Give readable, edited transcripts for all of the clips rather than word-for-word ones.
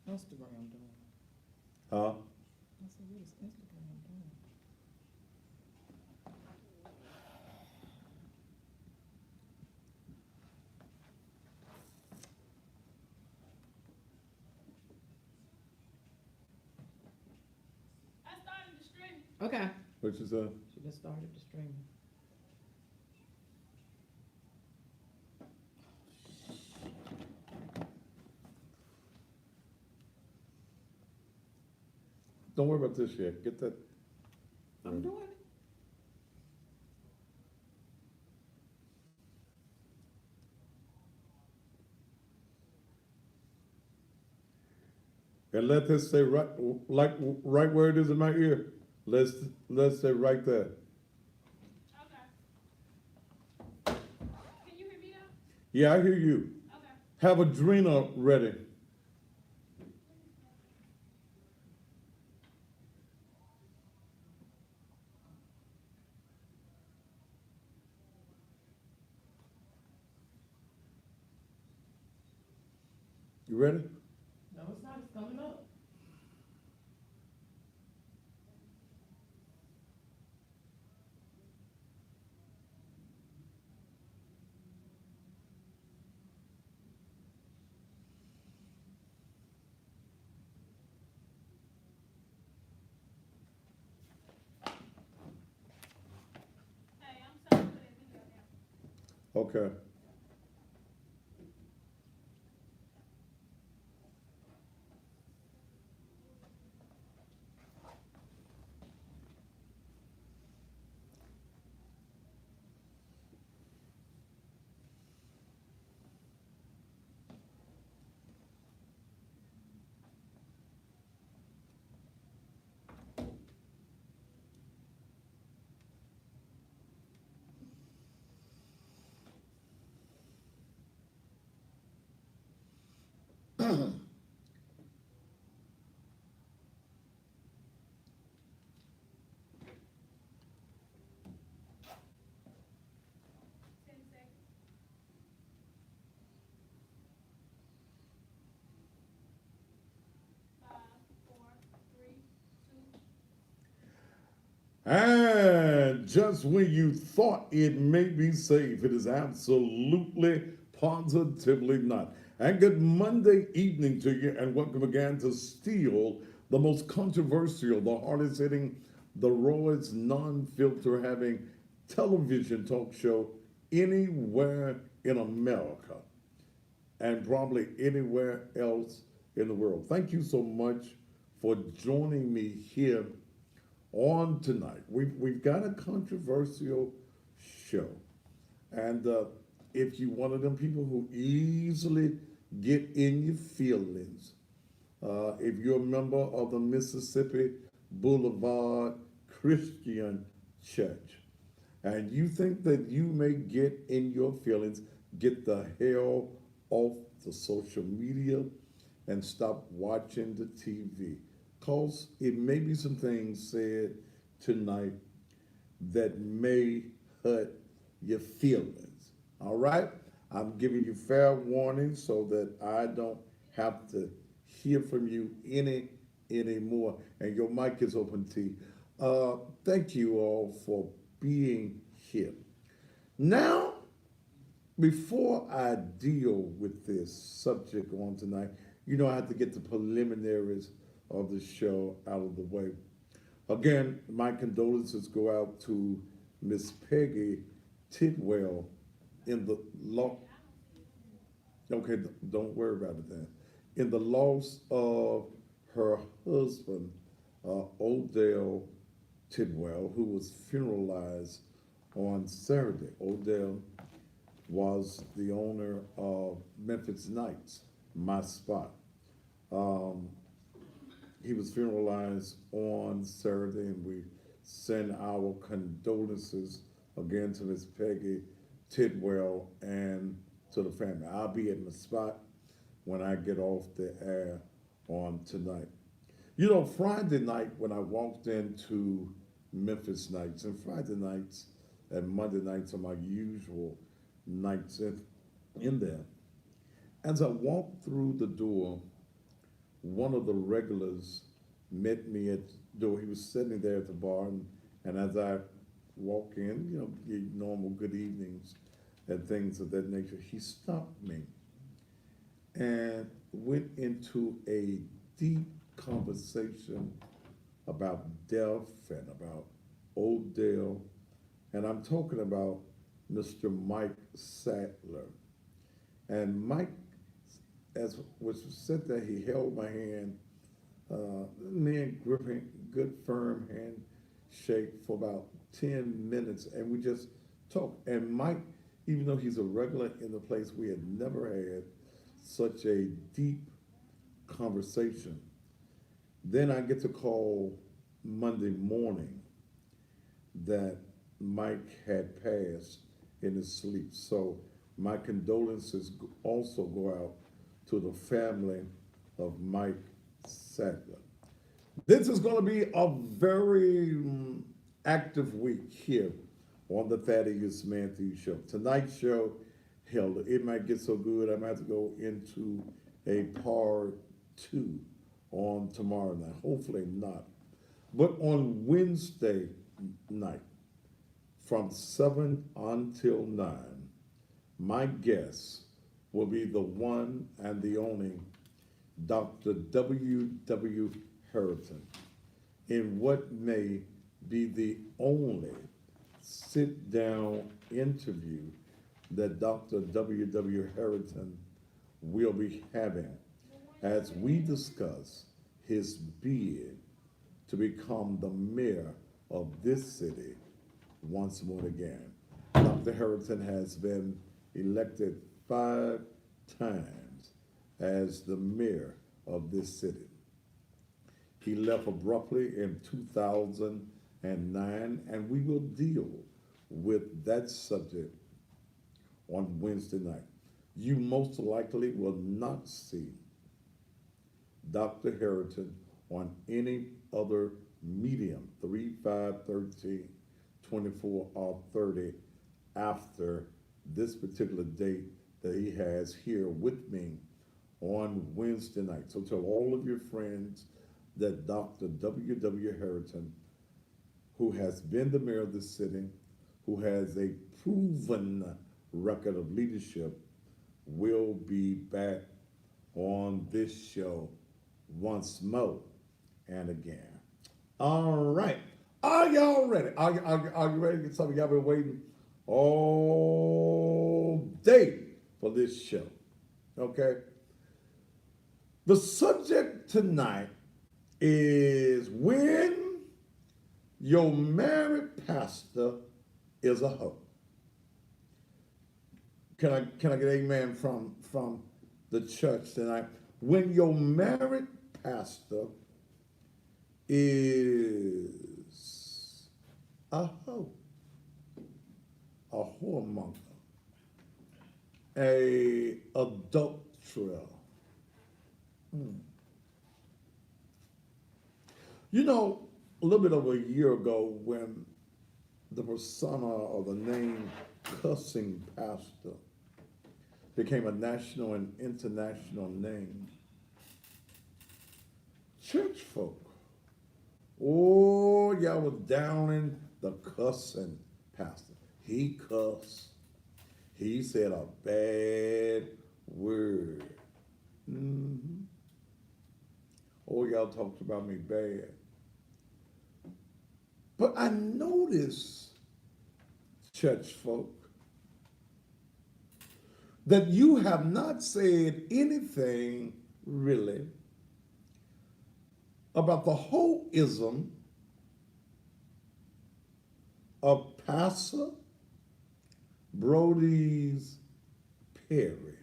Instagram doing? Huh? I said, what is Instagram doing? Okay. What you say? She just started the streaming. Don't worry about this yet. Get that. I'm doing it. And let this say right, like right where it is in my ear. Let's let's say right there. Yeah, I hear you. Have Adrena ready. You ready? No, it's not. It's coming up. Okay. And just when you thought it may be safe, it is absolutely, positively not. And good Monday evening to you, and welcome again to Steal, the most controversial, the hardest hitting, the rawest, non filter having television talk show anywhere in America and probably anywhere else in the world. Thank you so much for joining me here on tonight. We've got a controversial show, and if you one of them people who easily get in your feelings, if you're a member of the Mississippi Boulevard Christian Church, and you think that you may get in your feelings, get the hell off the social media and stop watching the TV. Cause it may be some things said tonight that may hurt your feelings. All right? I'm giving you fair warning so that I don't have to hear from you anymore. And your mic is open, T. Thank you all for being here. Now, before I deal with this subject on tonight, you know I have to get the preliminaries of the show out of the way. Again, my condolences go out to Miss Peggy Tidwell in the law. Okay, don't worry about it then. In the loss of her husband, Odell Tidwell, who was funeralized on Saturday. Odell was the owner of Memphis Knights, my spot. Um, he was funeralized on Saturday, and we send our condolences again to Miss Peggy Tidwell and to the family. I'll be at my spot when I get off the air on tonight. You know, Friday night when I walked into Memphis Nights, and Friday nights and Monday nights are my usual nights in there. As I walked through the door, one of the regulars met me at the door. He was sitting there at the bar, and as I walk in, your normal good evenings and things of that nature, he stopped me and went into a deep conversation about death and about Odell. And I'm talking about Mr. Mike Sadler. And Mike, as was said there, he held my hand, me and gripping, good firm handshake for about 10 minutes, and we just talked. And Mike, even though he's a regular in the place, we had never had such a deep conversation. Then I get to call Monday morning that Mike had passed in his sleep. So my condolences also go out to the family of Mike Sadler. This is going to be a very active week here on the Thaddeus Matthews Show. Tonight's show, hell, it might get so good I might have to go into a part 2 on tomorrow night. Hopefully not. But on Wednesday night, from 7 until 9, my guest will be the one and the only Dr. W. Harrington, in what may be the only sit-down interview that Dr. W. Harrington will be having as we discuss his bid to become the mayor of this city once more again. Dr. Harrington has been elected 5 times as the mayor of this city. He left abruptly in 2009, and we will deal with that subject on Wednesday night. You most likely will not see Dr. Harrington on any other medium, 3, 5, 13, 24, or 30, after this particular date that he has here with me on Wednesday night. So tell all of your friends that Dr. W. Harrington, who has been the mayor of the city, who has a proven record of leadership, will be back on this show once more and again. All right. Are y'all ready? Are you ready? Some of y'all been waiting all day for this show. Okay? The subject tonight is when your married pastor is a hoe. Can I get amen from the church tonight? When your married pastor is a hoe, a whoremonger, a adulterer. You know, a little bit over a year ago, when the persona or the name cussing pastor became a national and international name, church folk, oh, y'all was downing the cussing pastor. He cussed. He said a bad word. Oh, y'all talked about me bad. But I noticed, church folk, that you have not said anything really about the hoism of Pastor Brody's Perry,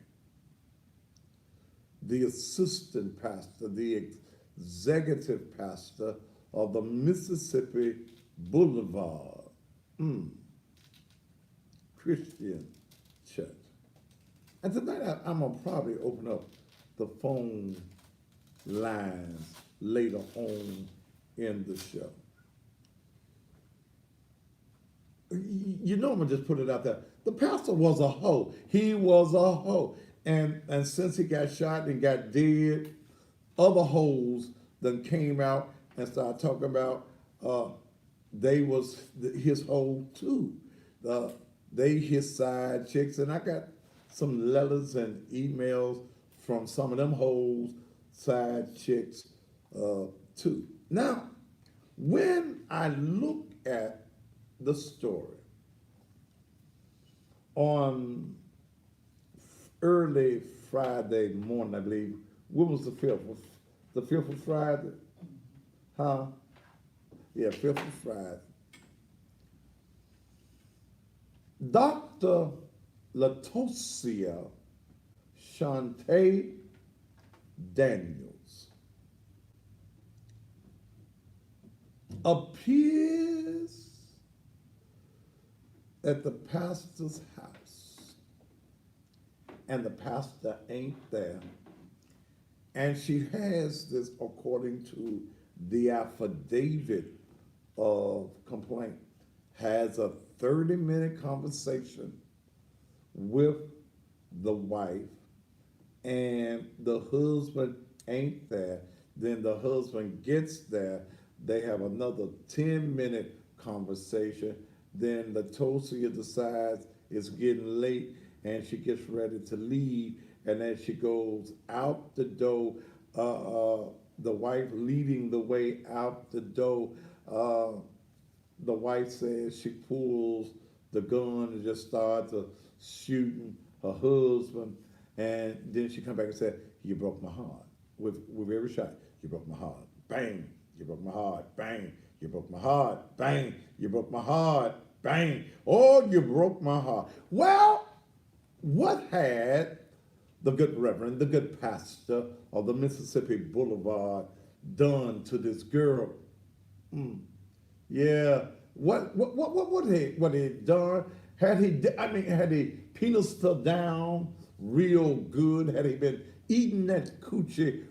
the assistant pastor, the executive pastor of the Mississippi Blvd Christian Church. And tonight I'm going to probably open up the phone lines later on in the show. You know, I'm going to just put it out there. The pastor was a hoe. He was a hoe. And since he got shot and got dead, other hoes then came out and started talking about they was his hoe too. They his side chicks, and I got some letters and emails from some of them hoes side chicks too. Now, when I look at the story on early Friday morning, I believe, when was the 5th? The 5th of Friday? Huh? Yeah, 5th of Friday. Dr. Latosia Shante Daniels appears at the pastor's house, and the pastor ain't there. And she has this, according to the affidavit of complaint, has a 30-minute conversation with the wife, and the husband ain't there. Then the husband gets there. They have another 10-minute conversation. Then Latosia decides it's getting late, and she gets ready to leave. And as she goes out the door, the wife leading the way out the door, the wife says she pulls the gun and just starts shooting her husband. And then she come back and said, "You broke my heart." With every shot, "You broke my heart." Bang. "You broke my heart." Bang. "You broke my heart." Bang. "You broke my heart." Bang. "Oh, you broke my heart." Well, what had the good reverend, the good pastor of the Mississippi Boulevard done to this girl? Yeah. What he done? Had he penised her down real good? Had he been eating that coochie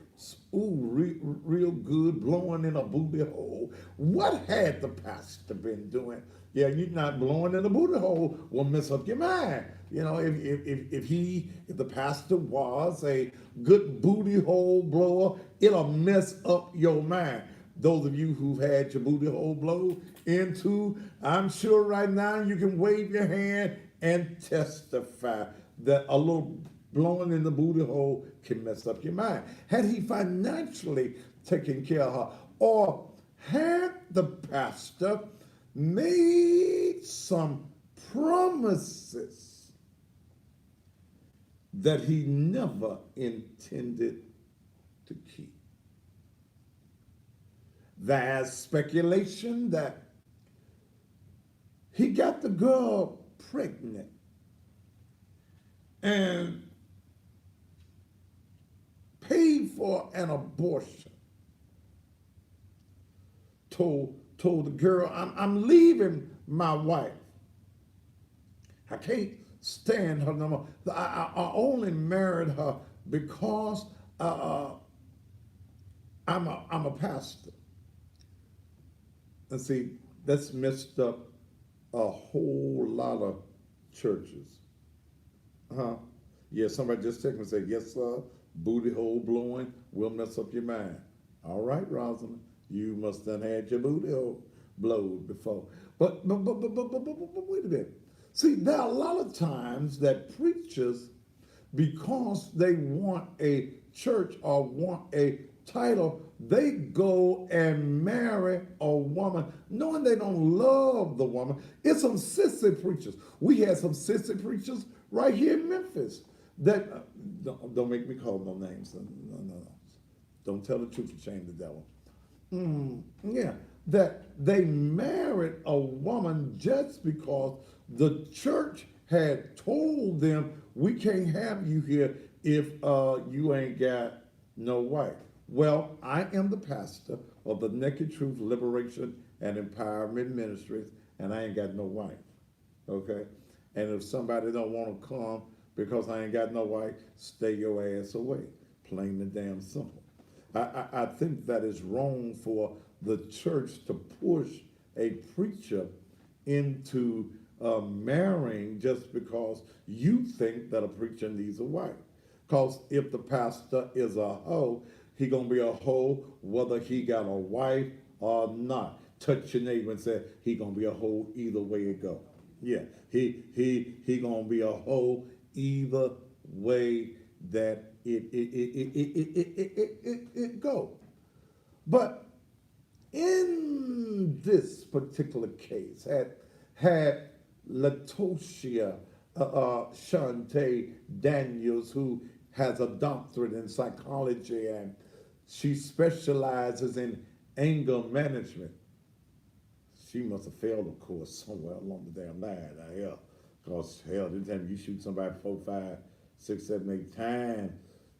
real good, blowing in a booty hole? What had the pastor been doing? Yeah, you're not blowing in a booty hole will mess up your mind. You know, if the pastor was a good booty hole blower, it'll mess up your mind. Those of you who've had your booty hole blow into, I'm sure right now you can wave your hand and testify that a little blowing in the booty hole can mess up your mind. Had he financially taken care of her, or had the pastor made some promises that he never intended to keep? There's speculation that he got the girl pregnant and paid for an abortion. Told the girl, I'm leaving my wife. I can't stand her no more. I only married her because I'm a pastor. And see, that's messed up a whole lot of churches. Yeah, somebody just texted me and said, "Yes, sir, booty hole blowing will mess up your mind." All right, Rosalind, you must have had your booty hole blowed before. But wait a minute. See, there are a lot of times that preachers, because they want a church or want a title, they go and marry a woman knowing they don't love the woman. It's some sissy preachers. We had some sissy preachers right here in Memphis that, don't make me call no names. No. Don't tell the truth to shame the devil. Yeah, that they married a woman just because the church had told them, "We can't have you here if you ain't got no wife." Well, I am the pastor of the Naked Truth Liberation and Empowerment Ministries, and I ain't got no wife, okay? And if somebody don't want to come because I ain't got no wife, stay your ass away. Plain and damn simple. I think that is wrong for the church to push a preacher into marrying just because you think that a preacher needs a wife. Because if the pastor is a hoe, He gonna be a hoe whether he got a wife or not. Touch your neighbor and say he gonna be a hoe either way it go. Yeah, he gonna be a hoe either way that it go. But in this particular case, had Latoshia Shante Daniels, who has a doctorate in psychology and she specializes in anger management. She must have failed a course somewhere along the damn line. Hell, because hell, anytime you shoot somebody 4, 5, 6, 7, 8 times,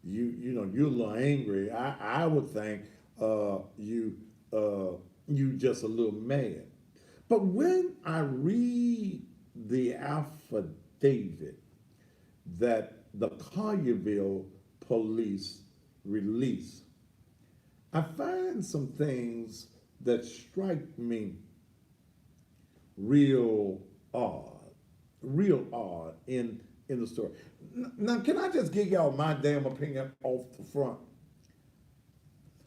you're a little angry. I would think you just a little mad. But when I read the affidavit that the Collierville police released, I find some things that strike me real real odd in the story. Now, can I just give y'all my damn opinion off the front?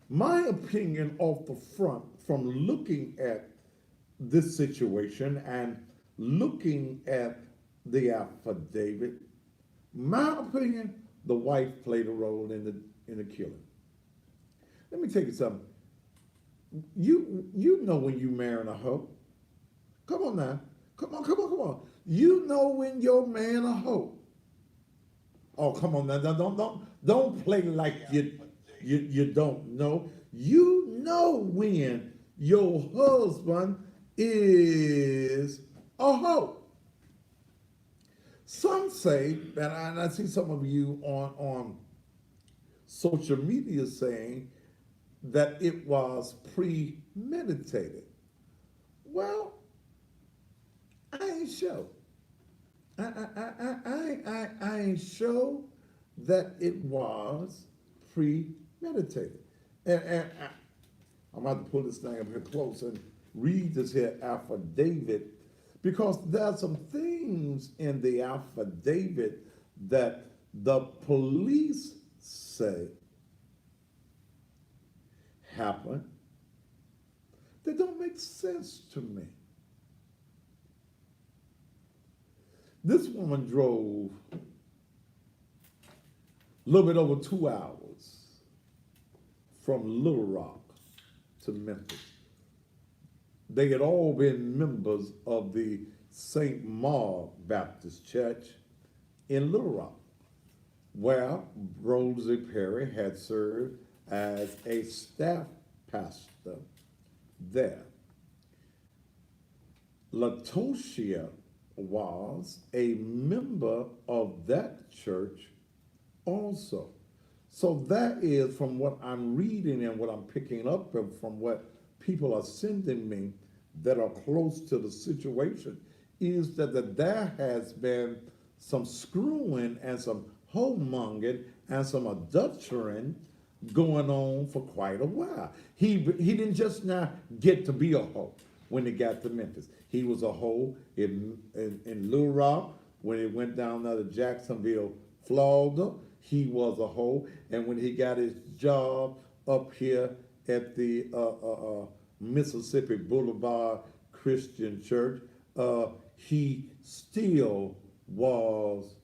My opinion off the front from looking at this situation and looking at the affidavit, my opinion, the wife played a role in the killing. Let me tell you something. You know when you marrying a hoe. Come on now. Come on. You know when your man a hoe. Oh, come on now. Don't play like you don't know. You know when your husband is a hoe. Some say, and I see some of you on social media saying that it was premeditated. Well, I ain't sure. I ain't sure that it was premeditated. And I'm about to pull this thing up here close and read this here affidavit because there's some things in the affidavit that the police say happened that don't make sense to me. This woman drove a little bit over 2 hours from Little Rock to Memphis. They had all been members of the St. Mark Baptist Church in Little Rock, where Rosie Perry had served as a staff pastor there. Latoshia was a member of that church also. So that is from what I'm reading and what I'm picking up from what people are sending me that are close to the situation is that there has been some screwing and some homongering and some adultering going on for quite a while. He didn't just now get to be a hoe when he got to Memphis. He was a hoe in Little Rock when he went down there to Jacksonville, Florida. He was a hoe, and when he got his job up here at the Mississippi Blvd Christian Church, he still was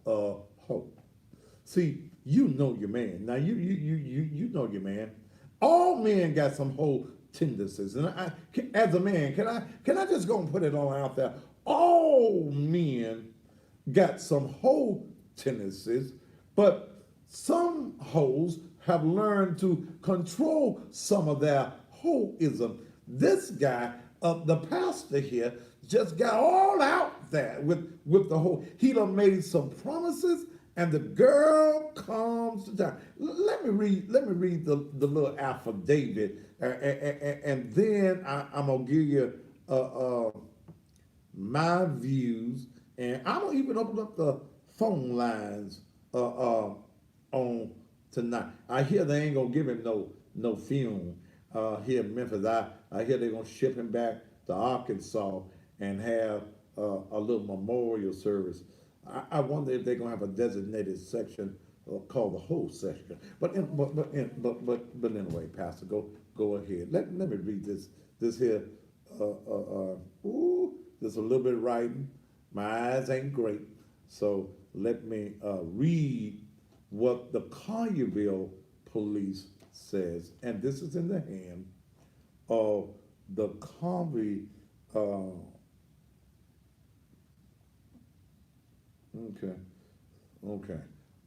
a hoe. See, you know your man. Now you know your man. All men got some hoe tendencies, and as a man, can I just go and put it on out there? All men got some hoe tendencies, but some hoes have learned to control some of their hoism. This guy, the pastor here, just got all out there with the whole. He done made some promises, and the girl comes to town. Let me read the little affidavit, and then I'm gonna give you my views, and I'm gonna even open up the phone lines on tonight. I hear they ain't gonna give him no film here in Memphis. I hear they're gonna ship him back to Arkansas and have a little memorial service. I wonder if they're gonna have a designated section call the whole session. But anyway, Pastor, go ahead. Let me read this here. There's a little bit of writing. My eyes ain't great, so let me read what the Collierville police says, and this is in the hand of the Convy. Okay, okay.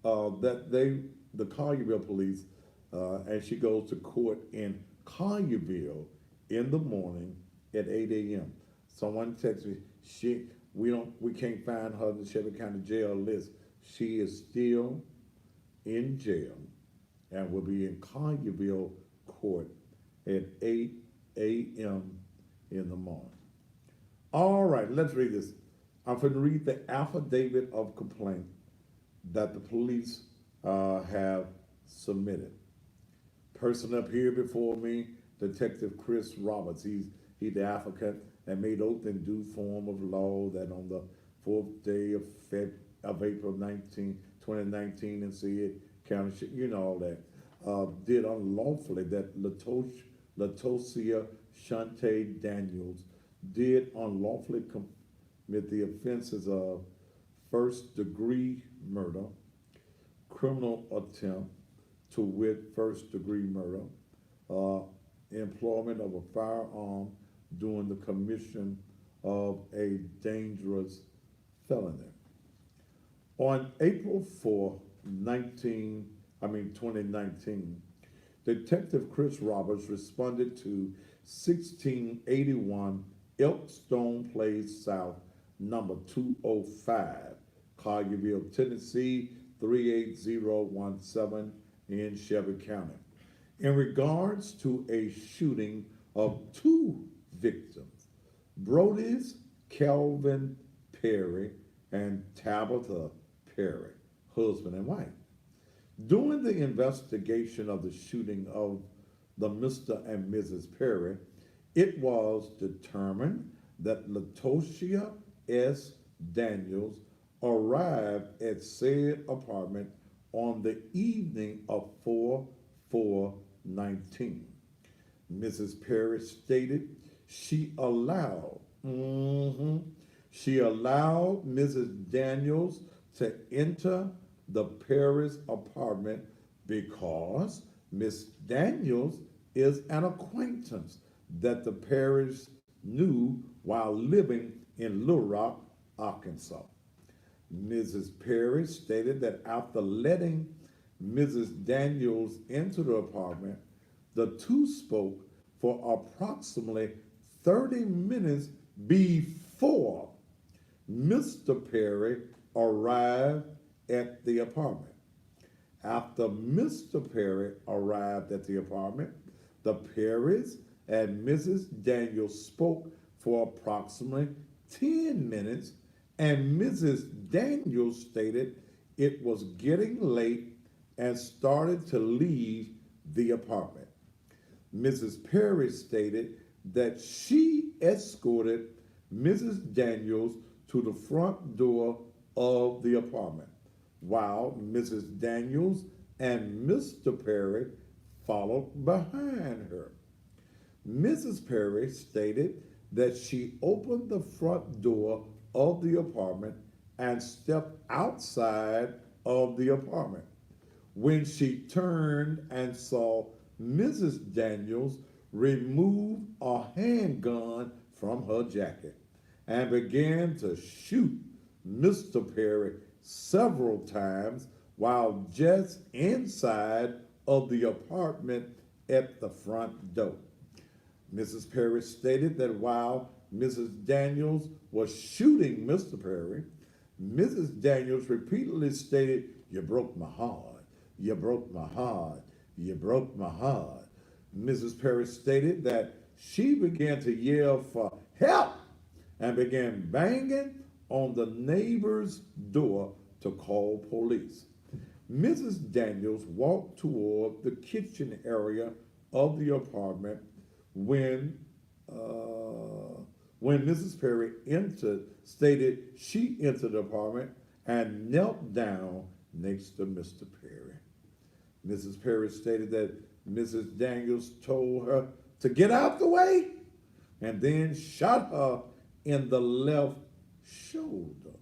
The Collierville police, and she goes to court in Collierville in the morning at 8 a.m. Someone texts me, we can't find her in the Shelby County jail list. She is still in jail and will be in Collierville court at 8 a.m. in the morning. All right, let's read this. I'm going to read the affidavit of complaint that the police have submitted. Person up here before me, Detective Chris Roberts. He's the applicant that made oath in due form of law that on the 4th day of April 2019 in Sid County, you know all that, did unlawfully that Latosia Shante Daniels did unlawfully commit the offenses of first-degree murder, criminal attempt, to wit, first-degree murder, employment of a firearm during the commission of a dangerous felony. On April 4, 2019, Detective Chris Roberts responded to 1681 Elkstone Place South, number 205, Collierville, Tennessee, 38017 in Shelby County, in regards to a shooting of two victims, Brody's Kelvin Perry and Tabitha Perry, husband and wife. During the investigation of the shooting of the Mr. and Mrs. Perry, it was determined that Latosia S. Daniels arrived at said apartment on the evening of 4/4/19. Mrs. Perry stated she allowed Mrs. Daniels to enter the Perry's apartment because Miss Daniels is an acquaintance that the Perrys knew while living in Little Rock, Arkansas. Mrs. Perry stated that after letting Mrs. Daniels into the apartment, the two spoke for approximately 30 minutes before Mr. Perry arrived at the apartment. After Mr. Perry arrived at the apartment, the Perrys and Mrs. Daniels spoke for approximately 10 minutes, and Mrs. Daniels stated it was getting late and started to leave the apartment. Mrs. Perry stated that she escorted Mrs. Daniels to the front door of the apartment, while Mrs. Daniels and Mr. Perry followed behind her. Mrs. Perry stated that she opened the front door of the apartment and stepped outside of the apartment. When she turned and saw Mrs. Daniels remove a handgun from her jacket and began to shoot Mr. Perry several times while just inside of the apartment at the front door. Mrs. Perry stated that while Mrs. Daniels was shooting Mr. Perry, Mrs. Daniels repeatedly stated, "You broke my heart, you broke my heart, you broke my heart." Mrs. Perry stated that she began to yell for help and began banging on the neighbor's door to call police. Mrs. Daniels walked toward the kitchen area of the apartment when Mrs. Perry stated she entered the apartment and knelt down next to Mr. Perry. Mrs. Perry stated that Mrs. Daniels told her to get out the way and then shot her in the left shoulder.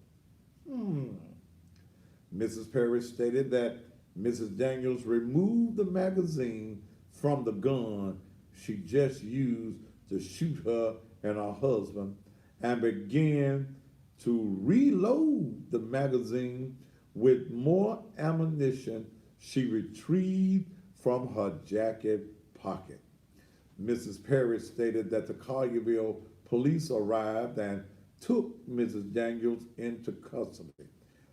Mrs. Perry stated that Mrs. Daniels removed the magazine from the gun she just used to shoot her and her husband and began to reload the magazine with more ammunition she retrieved from her jacket pocket. Mrs. Perry stated that the Collierville police arrived and took Mrs. Daniels into custody.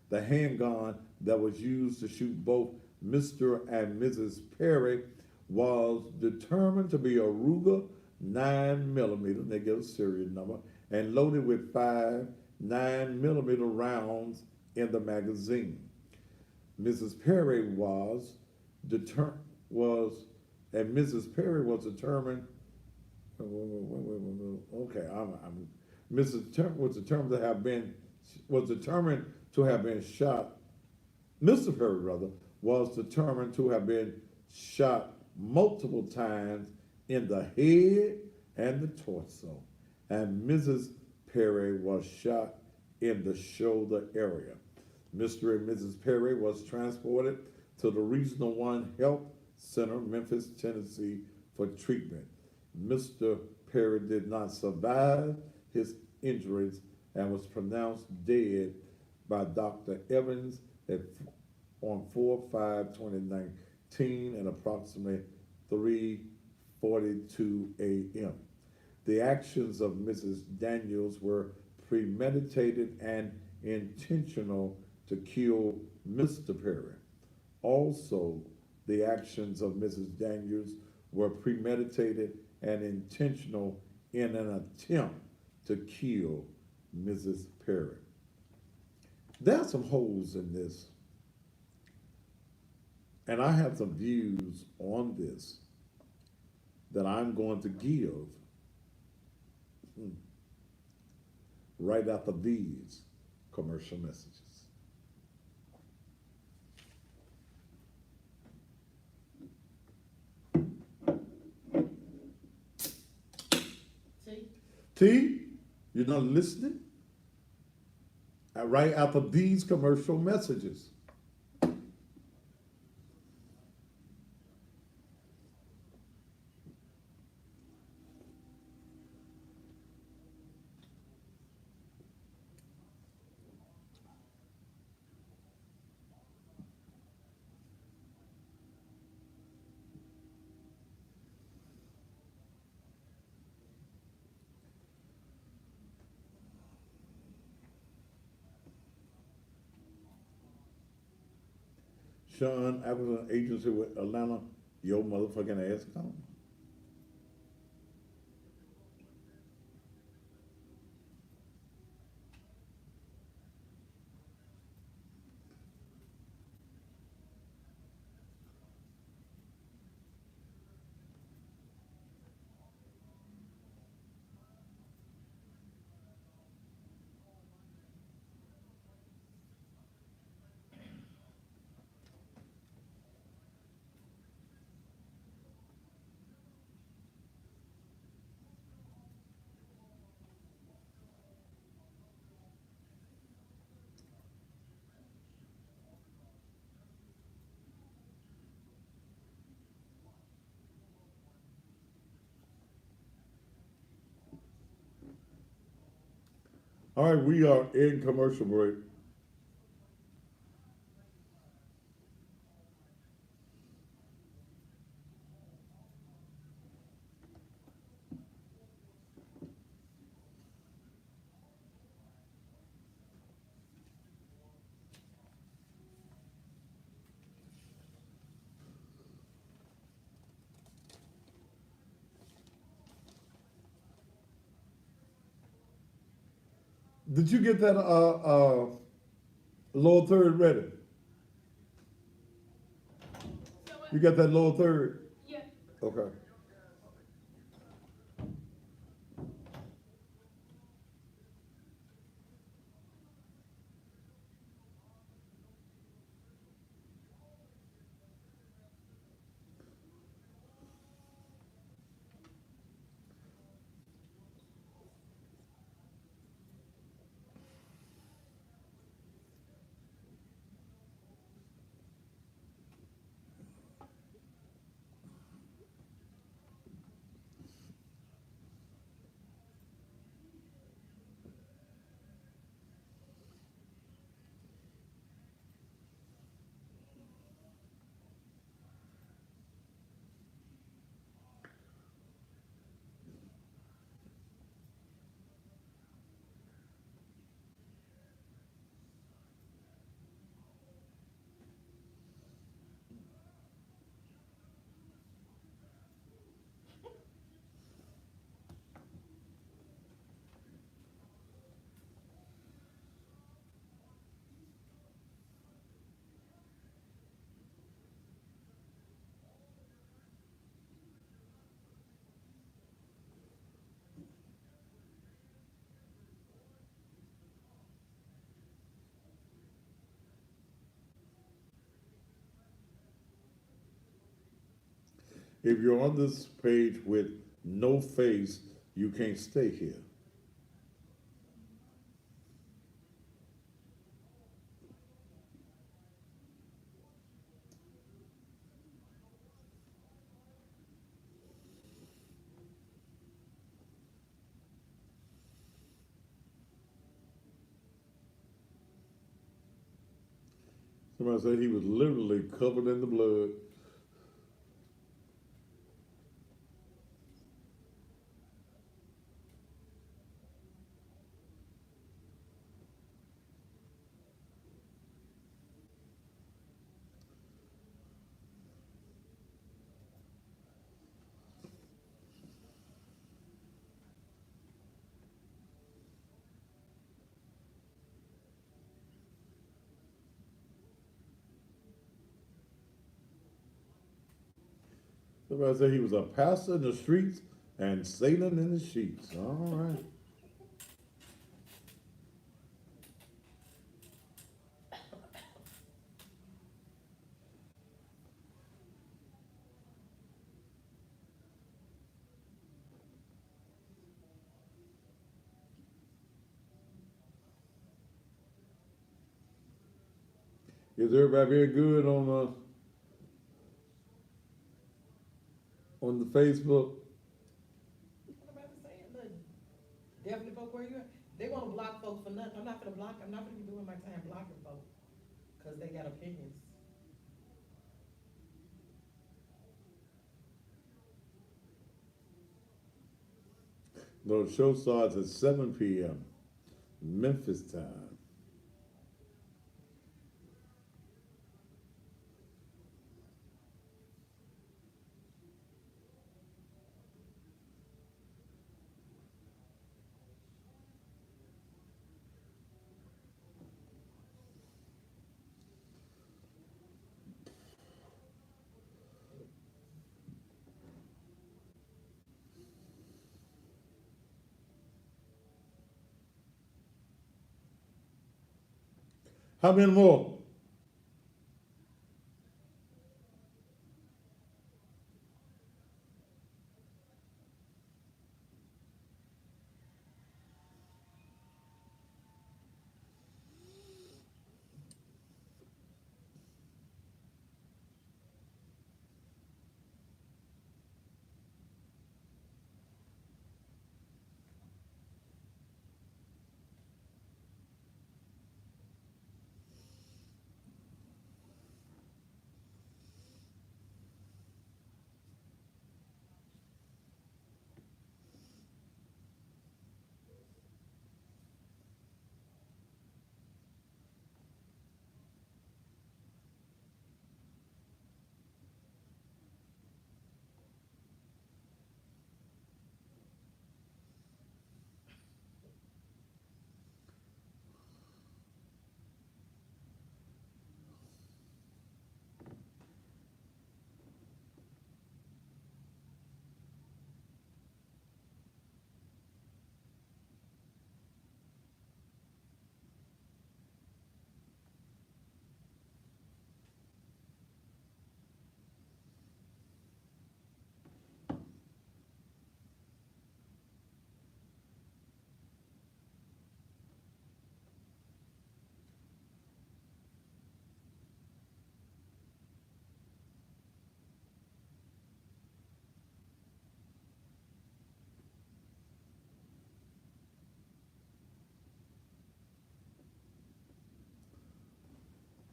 The handgun that was used to shoot both Mr. and Mrs. Perry was determined to be a Ruger 9mm, they give a serial number, and loaded with 5 9mm rounds in the magazine. Mrs. Perry was determined to have been shot. Mr. Perry, rather, was determined to have been shot multiple times in the head and the torso, and Mrs. Perry was shot in the shoulder area. Mr. and Mrs. Perry was transported to the Regional 1 Health Center, Memphis, Tennessee, for treatment. Mr. Perry did not survive his injuries and was pronounced dead by Dr. Evans on 4/5/2019 at approximately 3:42 a.m. The actions of Mrs. Daniels were premeditated and intentional to kill Mr. Perry. Also, the actions of Mrs. Daniels were premeditated and intentional in an attempt to kill Mrs. Perry. There are some holes in this, and I have some views on this that I'm going to give right after these commercial messages. T, you're not listening? Right after these commercial messages. Sean, I was an agency with Atlanta, your motherfucking ass gone. All right, we are in commercial break. Did you get that lower third ready? You got that lower third? Yeah. Okay. If you're on this page with no face, you can't stay here. Somebody said he was literally covered in the blood. Somebody said he was a pastor in the streets and Satan in the sheets. All right. Is everybody very good on the Facebook? Nobody saying nothing. Definitely vote where you at. They wanna block folks for nothing. I'm not gonna block, I'm not gonna be doing my time blocking folks, cause they got opinions. No, the show starts at 7 p.m. Memphis time. How many more?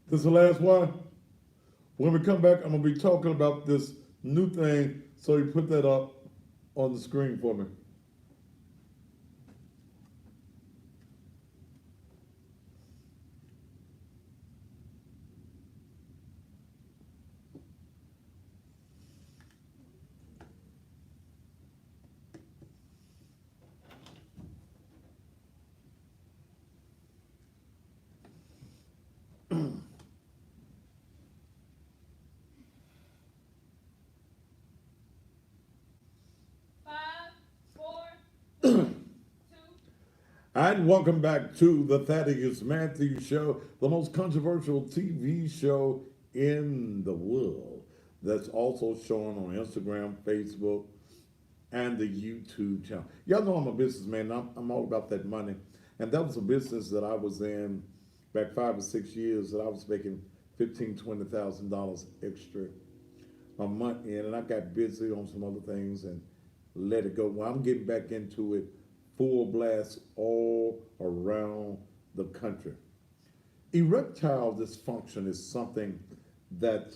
This is the last one. When we come back, I'm gonna be talking about this new thing. So you put that up on the screen for me. And welcome back to the Thaddeus Matthews Show, the most controversial TV show in the world. that's also showing on Instagram, Facebook, and the YouTube channel. Y'all know I'm a businessman. I'm all about that money. And that was a business that I was in back 5 or 6 years that I was making $15,000 to $20,000 extra a month in, and I got busy on some other things and let it go. Well, I'm getting back into it full blast all around the country. Erectile dysfunction is something that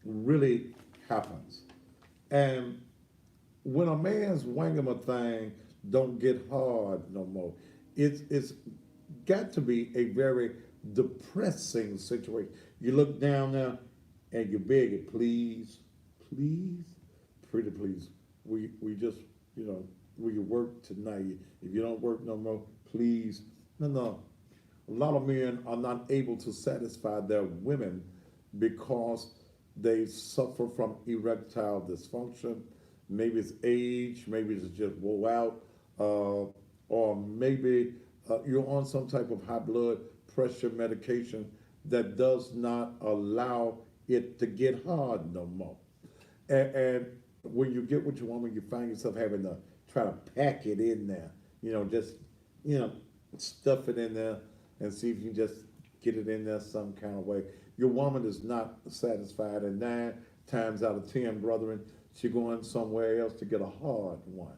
really happens. And when a man's wangama thing don't get hard no more, it's got to be a very depressing situation. You look down there and you beg it, please, please, pretty please. We just, we work tonight. If you don't work no more, please. No. A lot of men are not able to satisfy their women because they suffer from erectile dysfunction. Maybe it's age, maybe it's just wore out, or maybe you're on some type of high blood pressure medication that does not allow it to get hard no more. And when you get what you want, when you find yourself having to try to pack it in there, just, stuff it in there and see if you can just get it in there some kind of way. Your woman is not satisfied, and 9 times out of 10, brethren, she's going somewhere else to get a hard one.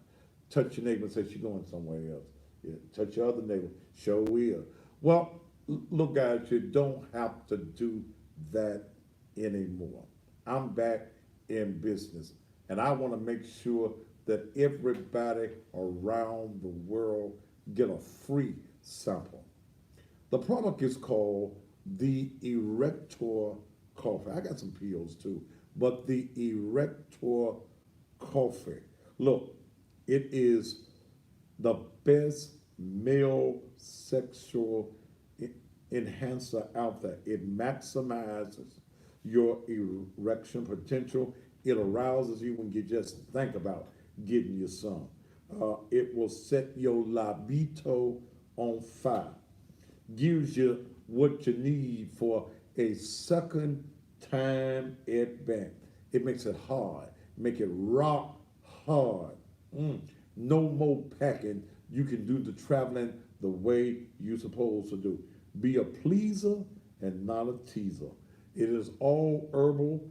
Touch your neighbor and say she's going somewhere else. Yeah, touch your other neighbor, show will. Well, look, guys, you don't have to do that anymore. I'm back in business, and I want to make sure that everybody around the world get a free sample. The product is called the Erector Coffee. I got some pills too, but the Erector Coffee. Look, it is the best male sexual enhancer out there. It maximizes your erection potential. It arouses you when you just think about getting your some. It will set your libido on fire. Gives you what you need for a second time at bat. It makes it hard. Make it rock hard. No more packing. You can do the traveling the way you're supposed to do. Be a pleaser and not a teaser. It is all herbal.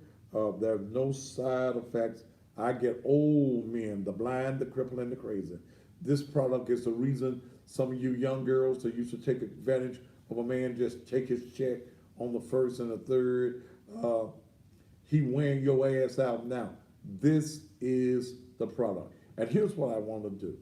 There are no side effects. I get old men, the blind, the crippled, and the crazy. This product is the reason some of you young girls that used to take advantage of a man just take his check on the first and the third. He wearing your ass out now. This is the product. And here's what I want to do.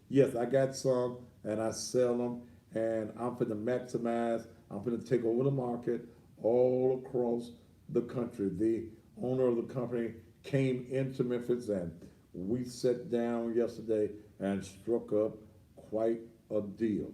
Yes, I got some and I sell them, and I'm going to maximize. I'm going to take over the market all across the country. The owner of the company came into Memphis, and we sat down yesterday and struck up quite a deal.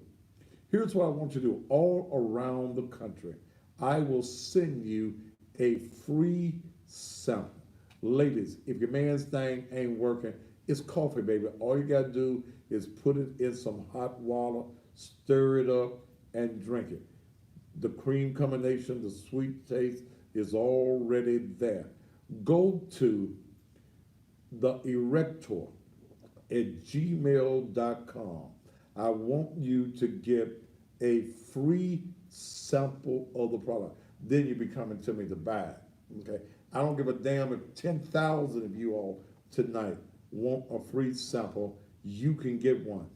Here's what I want you to do. All around the country, I will send you a free sample. Ladies, if your man's thing ain't working, it's coffee, baby. All you got to do is put it in some hot water, stir it up, and drink it. The cream combination, the sweet taste is already there. Go to the Erector at gmail.com. I want you to get a free sample of the product. Then you'll be coming to me to buy it. Okay? I don't give a damn if 10,000 of you all tonight want a free sample. You can get one.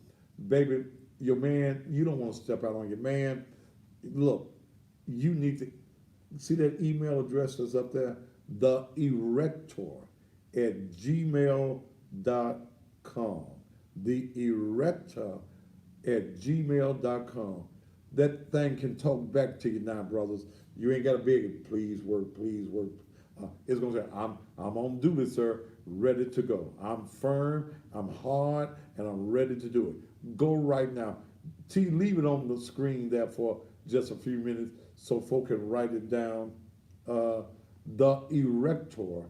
Baby, your man, you don't want to step out on your man. Look, you need to see that email address that's up there, the Erector at gmail.com. The Erector at gmail.com. That thing can talk back to you now, brothers. You ain't got to beg it, please work, please work. It's going to say, I'm on duty, sir, ready to go. I'm firm, I'm hard, and I'm ready to do it. Go right now. Leave it on the screen there for just a few minutes so folk can write it down. The Erector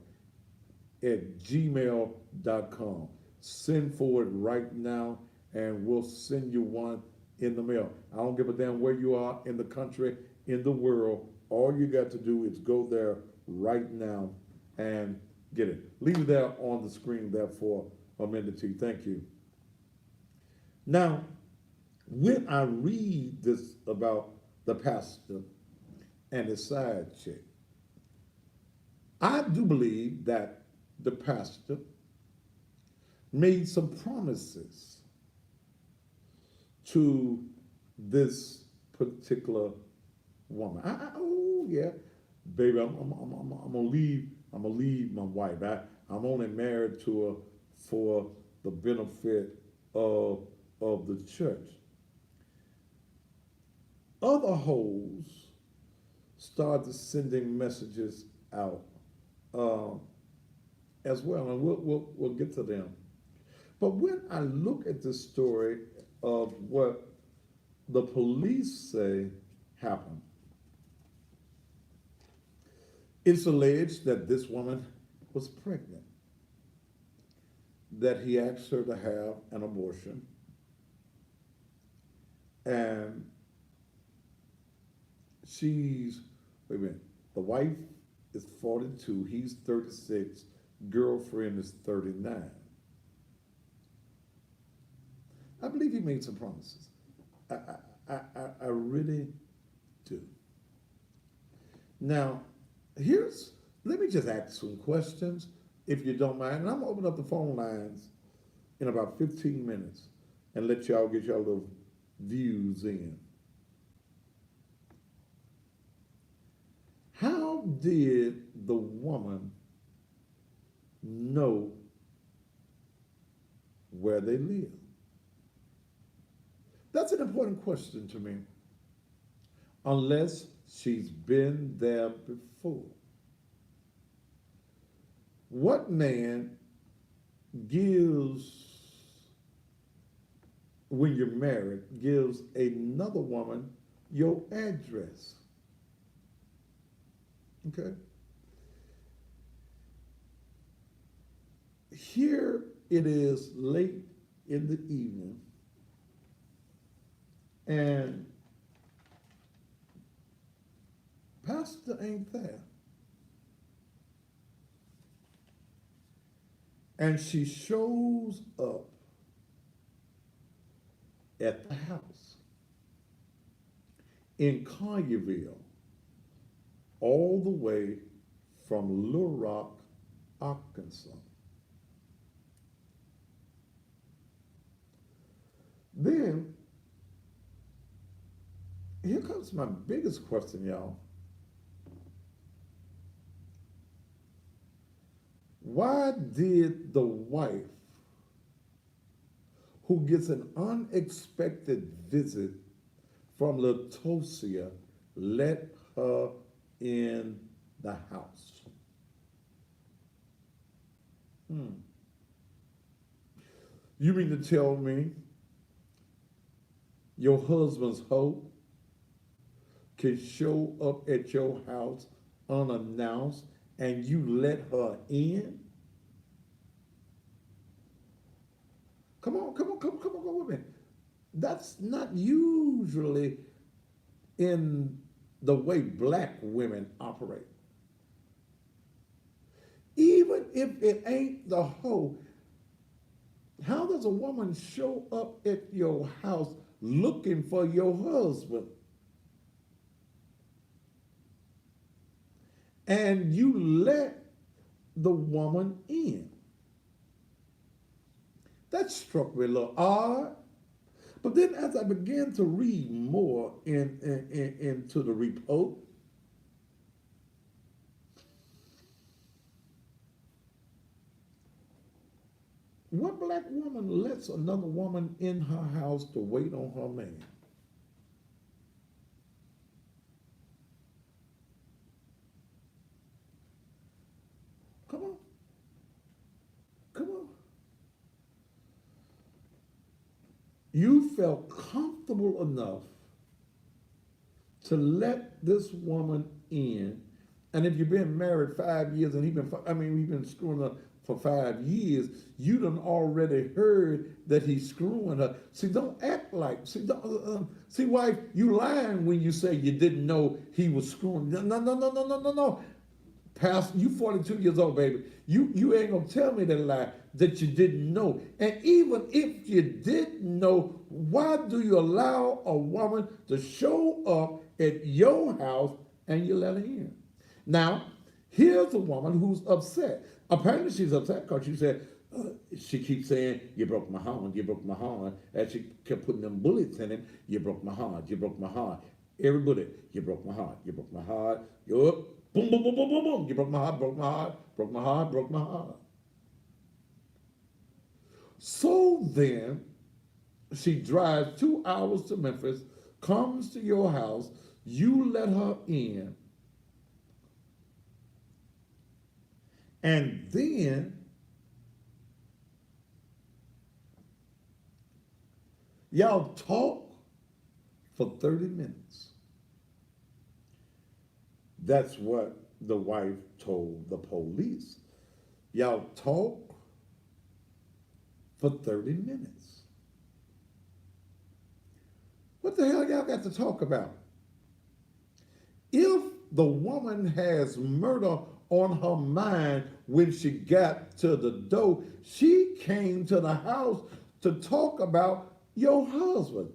at gmail.com. Send for it right now, and we'll send you one in the mail. I don't give a damn where you are in the country, in the world. All you got to do is go there right now and get it. Leave it there on the screen there for a minute or two. Thank you. Now, when I read this about the pastor and his side chick, I do believe that the pastor made some promises to this particular woman. Oh yeah, baby, I'm gonna leave my wife. I'm only married to her for the benefit of the church. Other hoes started sending messages out as well, and we'll get to them. But when I look at this story of what the police say happened, it's alleged that this woman was pregnant, that he asked her to have an abortion, and wait a minute, the wife is 42, he's 36, girlfriend is 39. I believe he made some promises. I really do. Now, let me just ask some questions, if you don't mind, and I'm gonna open up the phone lines in about 15 minutes and let y'all get your little views in. How did the woman know where they live? That's an important question to me, unless she's been there before. What man when you're married, gives another woman your address? Okay? Here it is late in the evening, and pastor ain't there. And she shows up at the house in Collierville, all the way from Little Rock, Arkansas. Then, here comes my biggest question, y'all. Why did the wife, who gets an unexpected visit from Latosia, let her in the house? You mean to tell me your husband's hoe can show up at your house unannounced and you let her in? Come on with me. That's not usually in the way black women operate. Even if it ain't the hoe, how does a woman show up at your house looking for your husband? And you let the woman in. That struck me a little odd. But then as I began to read more into the report, what black woman lets another woman in her house to wait on her man? Come on. You felt comfortable enough to let this woman in, and if you've been married 5 years and we've been screwing her for 5 years, you done already heard that he's screwing her. See, don't act like, see, wife, you lying when you say you didn't know he was screwing. No. Pastor, you 42 years old, baby. You ain't gonna tell me that lie that you didn't know. And even if you didn't know, why do you allow a woman to show up at your house and you let her in? Now, here's a woman who's upset. Apparently she's upset because she keeps saying, you broke my heart, you broke my heart. As she kept putting them bullets in him, you broke my heart, you broke my heart. Every bullet, you broke my heart, you broke my heart. You're up, boom, boom, boom, boom, boom, boom. You broke my heart, broke my heart, broke my heart, broke my heart. So then, she drives 2 hours to Memphis, comes to your house, you let her in, and then y'all talk for 30 minutes. That's what the wife told the police. Y'all talk for 30 minutes. What the hell y'all got to talk about? If the woman has murder on her mind when she got to the door, she came to the house to talk about your husband.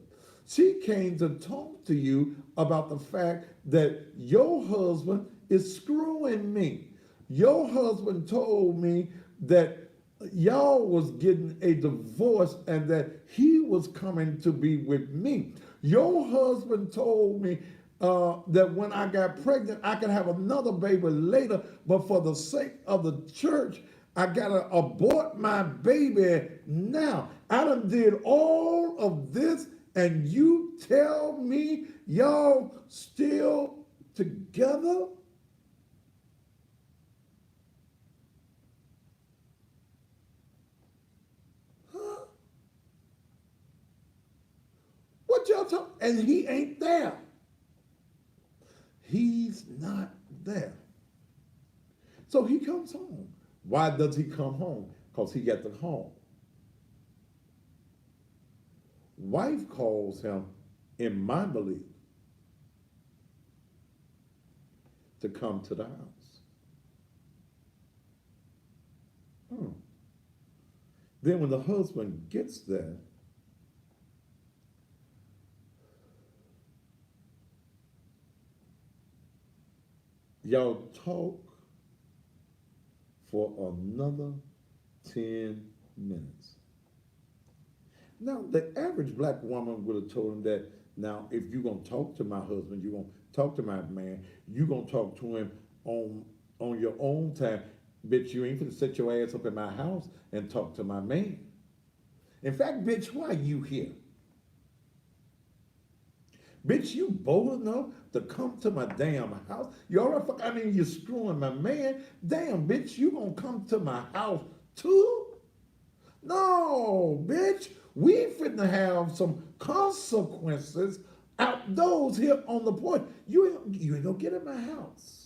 She came to talk to you about the fact that your husband is screwing me. Your husband told me that y'all was getting a divorce and that he was coming to be with me. Your husband told me that when I got pregnant, I could have another baby later, but for the sake of the church, I gotta abort my baby now. I done did all of this, and you tell me y'all still together? Huh? What y'all talking? And he ain't there. He's not there. So he comes home. Why does he come home? Because he got the call. Wife calls him, in my belief, to come to the house. Then when the husband gets there, y'all talk for another 10 minutes. Now, the average black woman would have told him that, now, if you're going to talk to my husband, you're going to talk to my man, you're going to talk to him on your own time. Bitch, you ain't finna set your ass up in my house and talk to my man. In fact, bitch, why you here? Bitch, you bold enough to come to my damn house? You all right? I mean, you're screwing my man. Damn, bitch, you gonna come to my house too? No, bitch. We finna have some consequences out those here on the porch. You ain't gonna get in my house.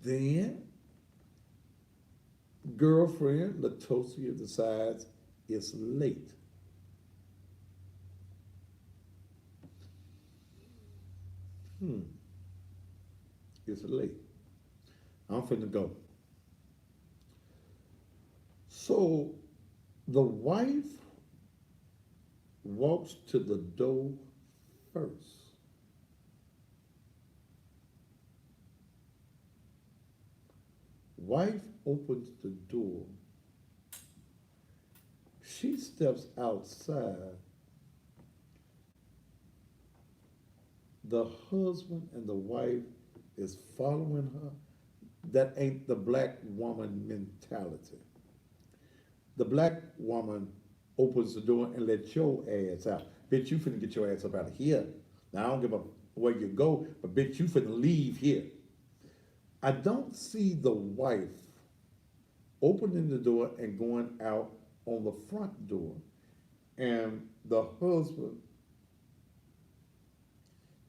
Then girlfriend Latosia decides it's late. It's late. I'm finna go. So the wife walks to the door first. Wife opens the door. She steps outside. The husband and the wife is following her. That ain't the black woman mentality. The black woman opens the door and lets your ass out. Bitch, you finna get your ass up out of here. Now, I don't give a where you go, but bitch, you finna leave here. I don't see the wife opening the door and going out on the front door, and the husband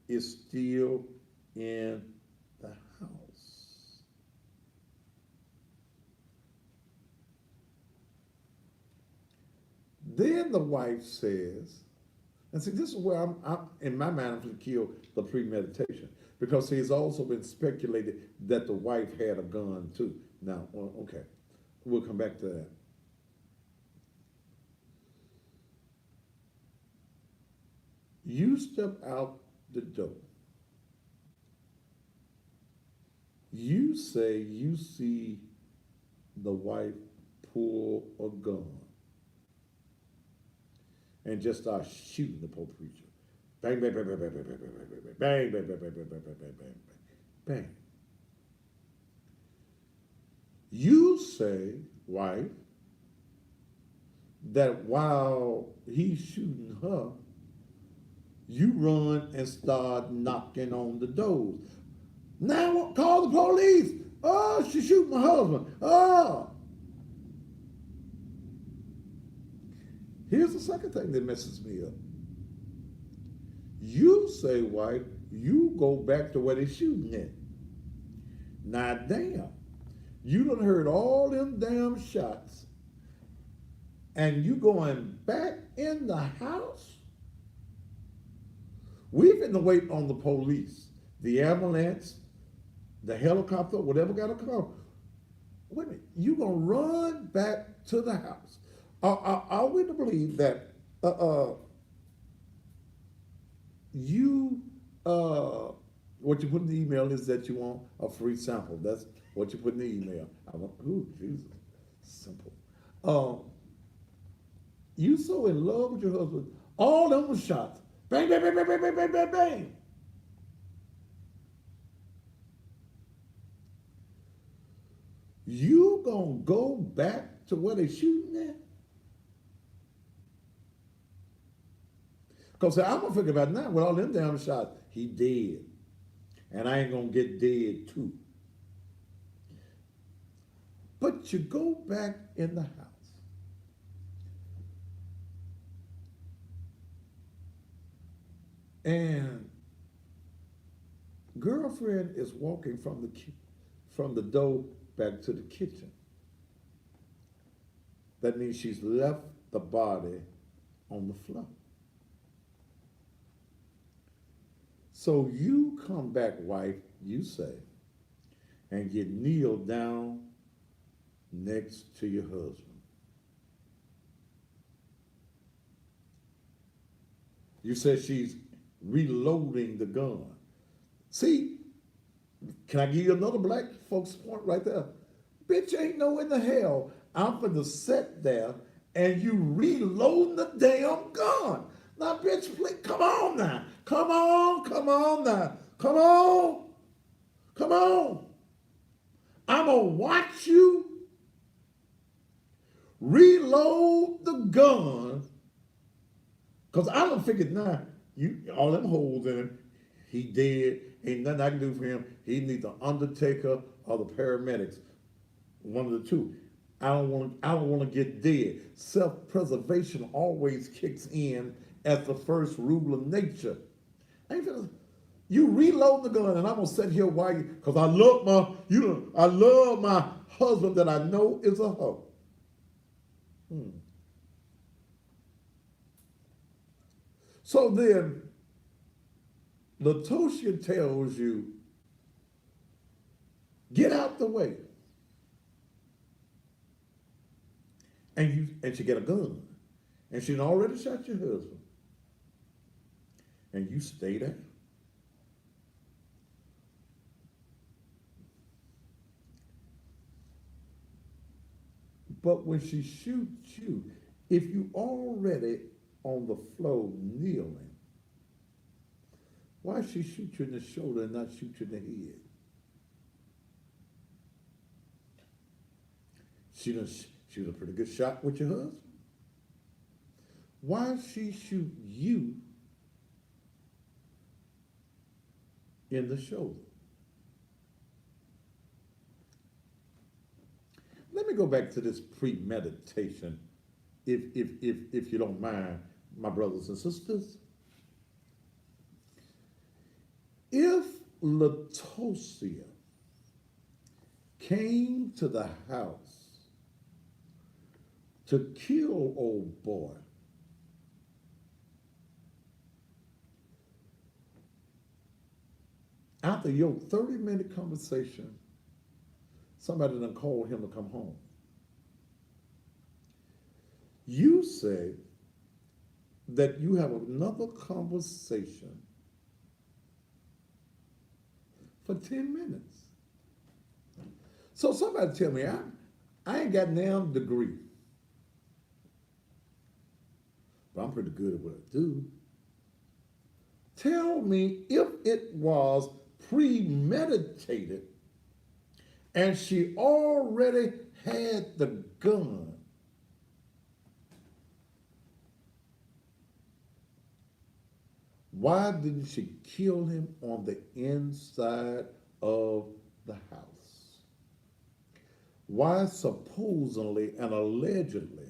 is still in the house. Then the wife says, and see, this is where I'm in my mind, I'm going to kill the premeditation. Because it's also been speculated that the wife had a gun too. Now, well, okay, we'll come back to that. You step out the door. You say you see the wife pull a gun and just start shooting the poor preacher. Bang, bang, bang, bang, bang, bang, bang, bang, bang, bang, bang, bang, bang, bang, bang, bang, bang, bang. You say, wife, that while he's shooting her, you run and start knocking on the doors. Now call the police. Oh, she shooting my husband. Oh. Here's the second thing that messes me up. You say, wife, you go back to where they shooting at. Now, damn, you done heard all them damn shots, and you going back in the house? We've been to wait on the police, the ambulance, the helicopter, whatever got to come. Wait a minute, you gonna run back to the house? Are we to believe that you what you put in the email is that you want a free sample? That's what you put in the email. I want, ooh, Jesus, simple. You so in love with your husband, all them was shots. Bang, bang, bang, bang, bang, bang, bang, bang, bang. You gonna go back to where they shooting at? Because I'm gonna figure about now with all them damn shots, he dead. And I ain't gonna get dead too. But you go back in the house. And girlfriend is walking from the door back to the kitchen. That means she's left the body on the floor. So you come back, wife, you say, and you kneel down next to your husband. You said she's reloading the gun. See, can I give you another black folks point right there? Bitch, ain't no in the hell I'm finna sit there and you reloading the damn gun. Now, bitch, please, come on now. Come on now. Come on. I'm gonna watch you reload the gun, because I done figured now, all them holes in him, he dead, ain't nothing I can do for him. He needs the undertaker or the paramedics, one of the two. I don't want to get dead. Self-preservation always kicks in as the first rule of nature. You reload the gun, and I'm gonna sit here while you, because I love my husband that I know is a hoe. So then, Latoshia tells you, get out the way. And she get a gun. And she already shot your husband. And you stay there. But when she shoots you, if you already on the floor kneeling, why she shoot you in the shoulder and not shoot you in the head? She was a pretty good shot with your husband. Why she shoot you in the shoulder? Let me go back to this premeditation, if you don't mind, my brothers and sisters. If Latosia came to the house to kill old boy. After your 30-minute conversation, somebody done called him to come home. You say that you have another conversation for 10 minutes. So somebody tell me, I ain't got a damn degree, but I'm pretty good at what I do. Tell me if it was premeditated and she already had the gun. Why didn't she kill him on the inside of the house? Why supposedly and allegedly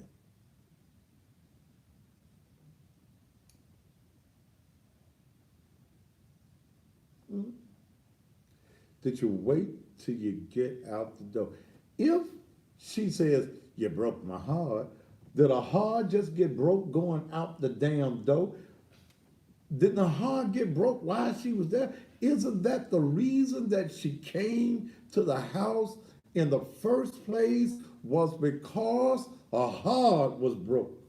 did you wait till you get out the door? If she says, you broke my heart, did her heart just get broke going out the damn door? Didn't her heart get broke while she was there? Isn't that the reason that she came to the house in the first place, was because her heart was broke?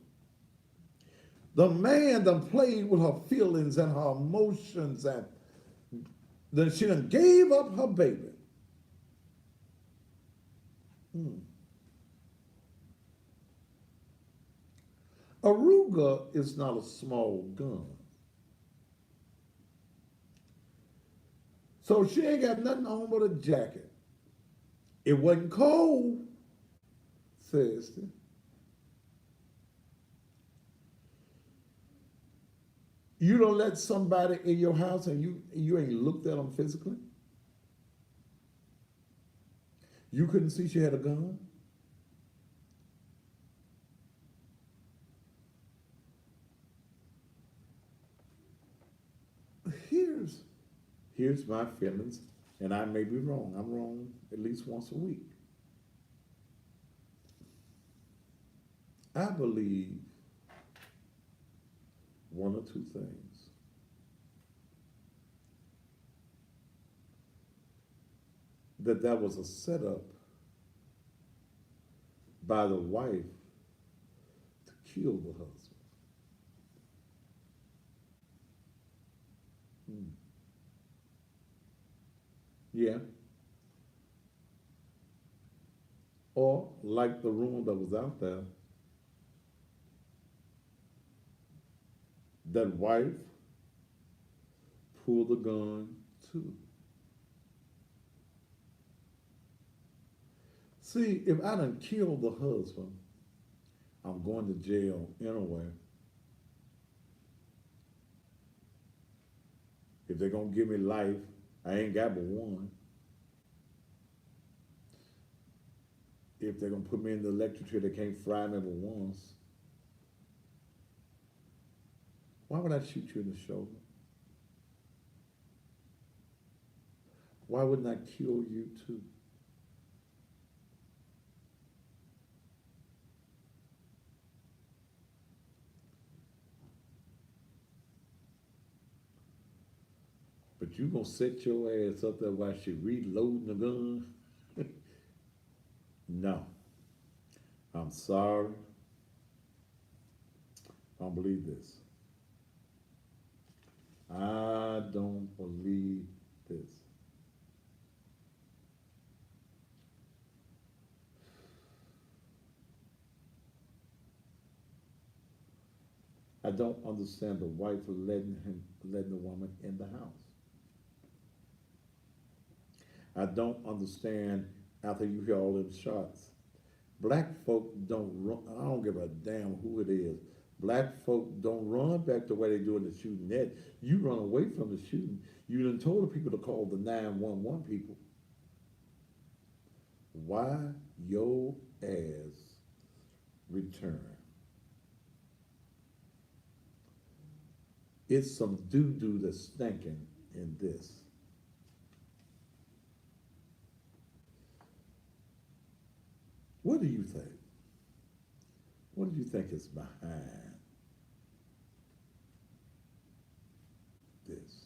The man done played with her feelings and her emotions, and then she done gave up her baby. A Ruger is not a small gun. So she ain't got nothing on but a jacket. It wasn't cold Thursday. You don't let somebody in your house and you ain't looked at them physically? You couldn't see she had a gun? Here's my feelings, and I may be wrong. I'm wrong at least once a week. I believe one or two things. That was a setup by the wife to kill the husband. Yeah. Or like the rumor that was out there, that wife pulled the gun too. See, if I done killed the husband, I'm going to jail anyway. If they're gonna give me life, I ain't got but one. If they're gonna put me in the electric chair, they can't fry me but once. Why would I shoot you in the shoulder? Why wouldn't I kill you too? But you gonna set your ass up there while she reloading the gun? No. I'm sorry. I don't believe this. I don't believe this. I don't understand the wife letting the woman in the house. I don't understand after you hear all them shots. Black folk don't run. I don't give a damn who it is. Black folk don't run back the way they do in the shooting net. You run away from the shooting. You done told the people to call the 911 people. Why your ass return? It's some doo-doo that's stinking in this. What do you think? What do you think is behind this?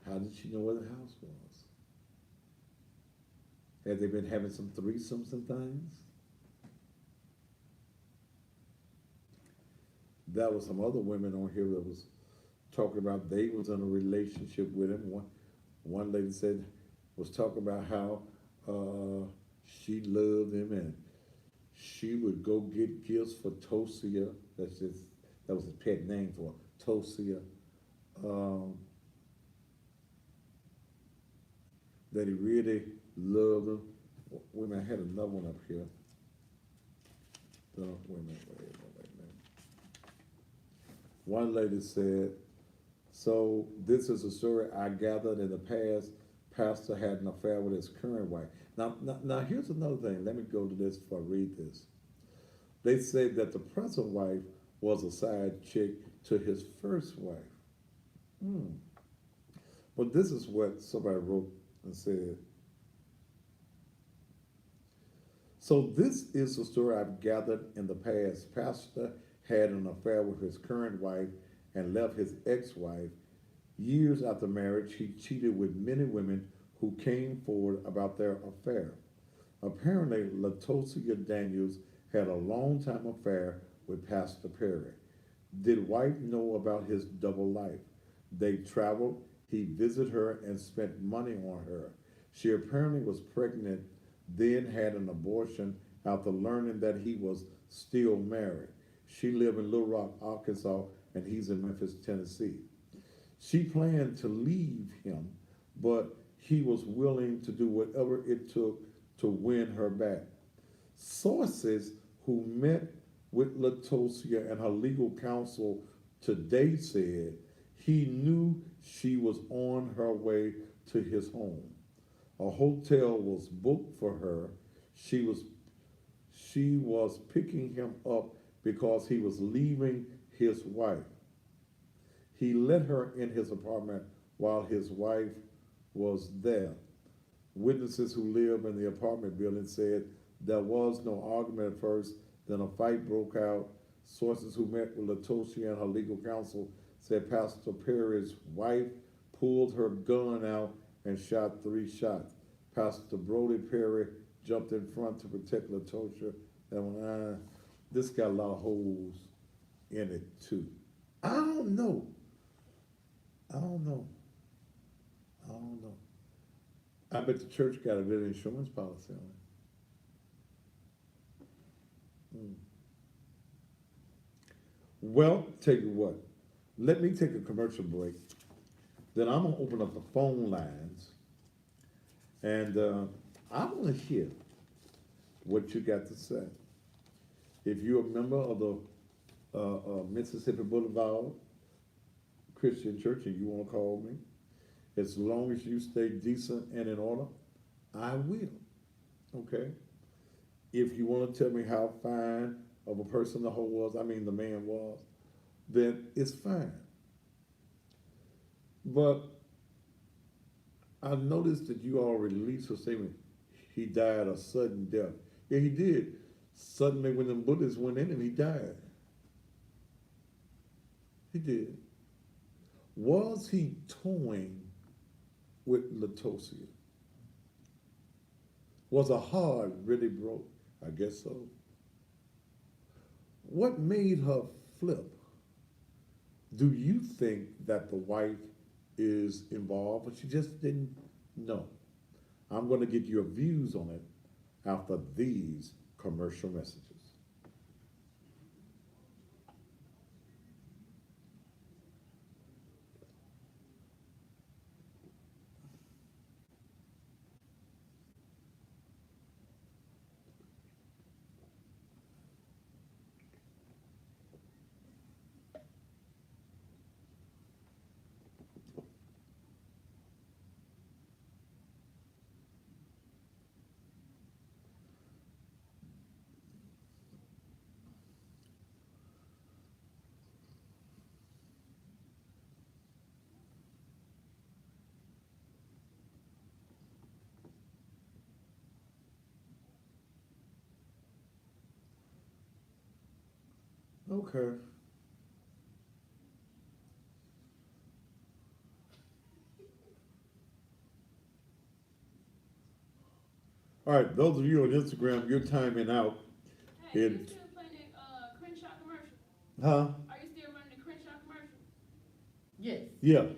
How did she know where the house was? Had they been having some threesomes and things? There was some other women on here that was talking about they was in a relationship with him. One lady said, was talking about how she loved him and she would go get gifts for Tosia. That was his pet name for Tosia. That he really loved him. Wait a minute, I had another one up here. Wait a minute. One lady said, so this is a story I gathered in the past. Pastor had an affair with his current wife. Now here's another thing. Let me go to this before I read this. They say that the present wife was a side chick to his first wife. But this is what somebody wrote and said. So this is a story I've gathered in the past. Pastor had an affair with his current wife and left his ex-wife. Years after marriage, he cheated with many women who came forward about their affair. Apparently, Latosia Daniels had a long-time affair with Pastor Perry. Did wife know about his double life? They traveled, he visited her and spent money on her. She apparently was pregnant, then had an abortion after learning that he was still married. She lived in Little Rock, Arkansas, and he's in Memphis, Tennessee. She planned to leave him, but he was willing to do whatever it took to win her back. Sources who met with Latosia and her legal counsel today said he knew she was on her way to his home. A hotel was booked for her. She was picking him up because he was leaving his wife. He let her in his apartment while his wife was there. Witnesses who live in the apartment building said there was no argument at first, then a fight broke out. Sources who met with Latosia and her legal counsel said Pastor Perry's wife pulled her gun out and shot 3 shots. Pastor Brody Perry jumped in front to protect Latosia. And this got a lot of holes in it too. I don't know. I bet the church got a good insurance policy on it. Well, tell you what, let me take a commercial break. Then I'm gonna open up the phone lines, and I want to hear what you got to say. If you're a member of the Mississippi Blvd Christian Church and you want to call me, as long as you stay decent and in order, I will. Okay? If you want to tell me how fine of a person the man was, then it's fine. But I noticed that you all released a statement, he died a sudden death. Yeah, he did. Suddenly when the bullets went in him, he died. He did. Was he toying with Latosia? Was her heart really broke? I guess so. What made her flip? Do you think that the wife is involved, but she just didn't know? I'm going to get your views on it after these commercial messages. Okay. All right, those of you on Instagram, you're timing out. Hey, you It, still playing that Crenshaw commercial? huh? Are you still running the Crenshaw commercial? Yes. Yeah. Okay.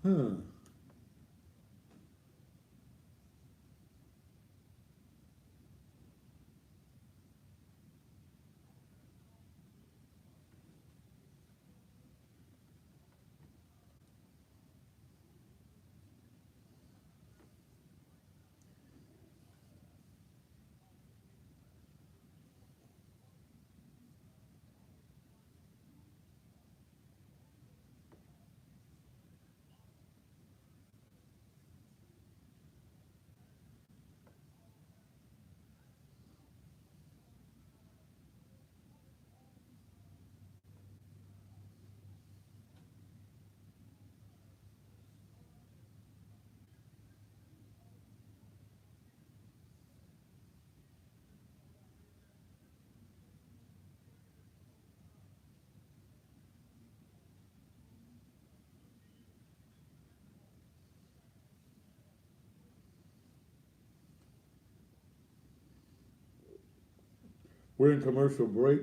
Huh. We're in commercial break.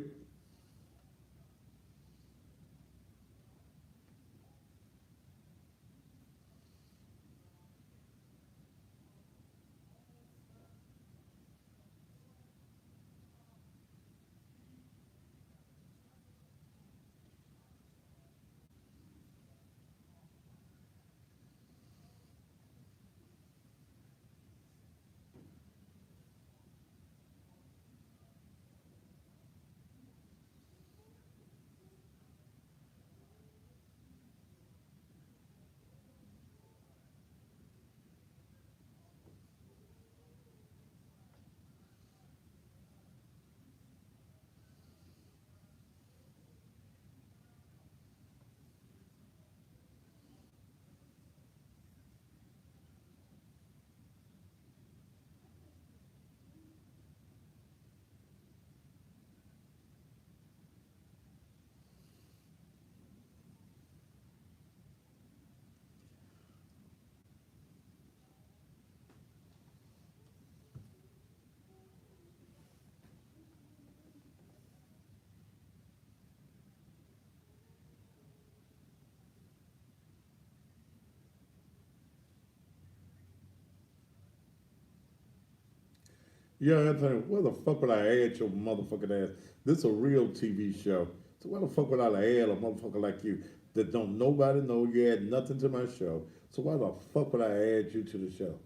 Yeah, Anthony, where the fuck would I add your motherfucking ass? This is a real TV show. So why the fuck would I add a motherfucker like you that don't nobody know you add nothing to my show? So why the fuck would I add you to the show?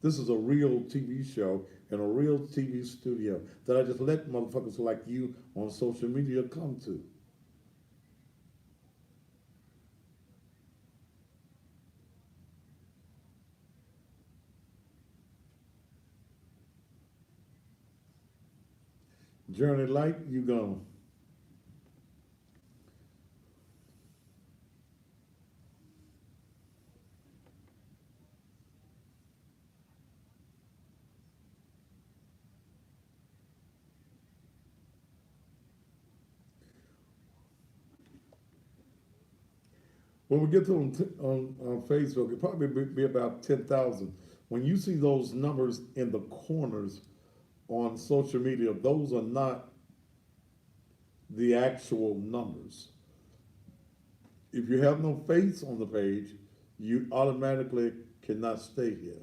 This is a real TV show in a real TV studio that I just let motherfuckers like you on social media come to. Journey Light, you gone. When we get to on Facebook, it probably be about 10,000. When you see those numbers in the corners on social media, those are not the actual numbers. If you have no face on the page, you automatically cannot stay here.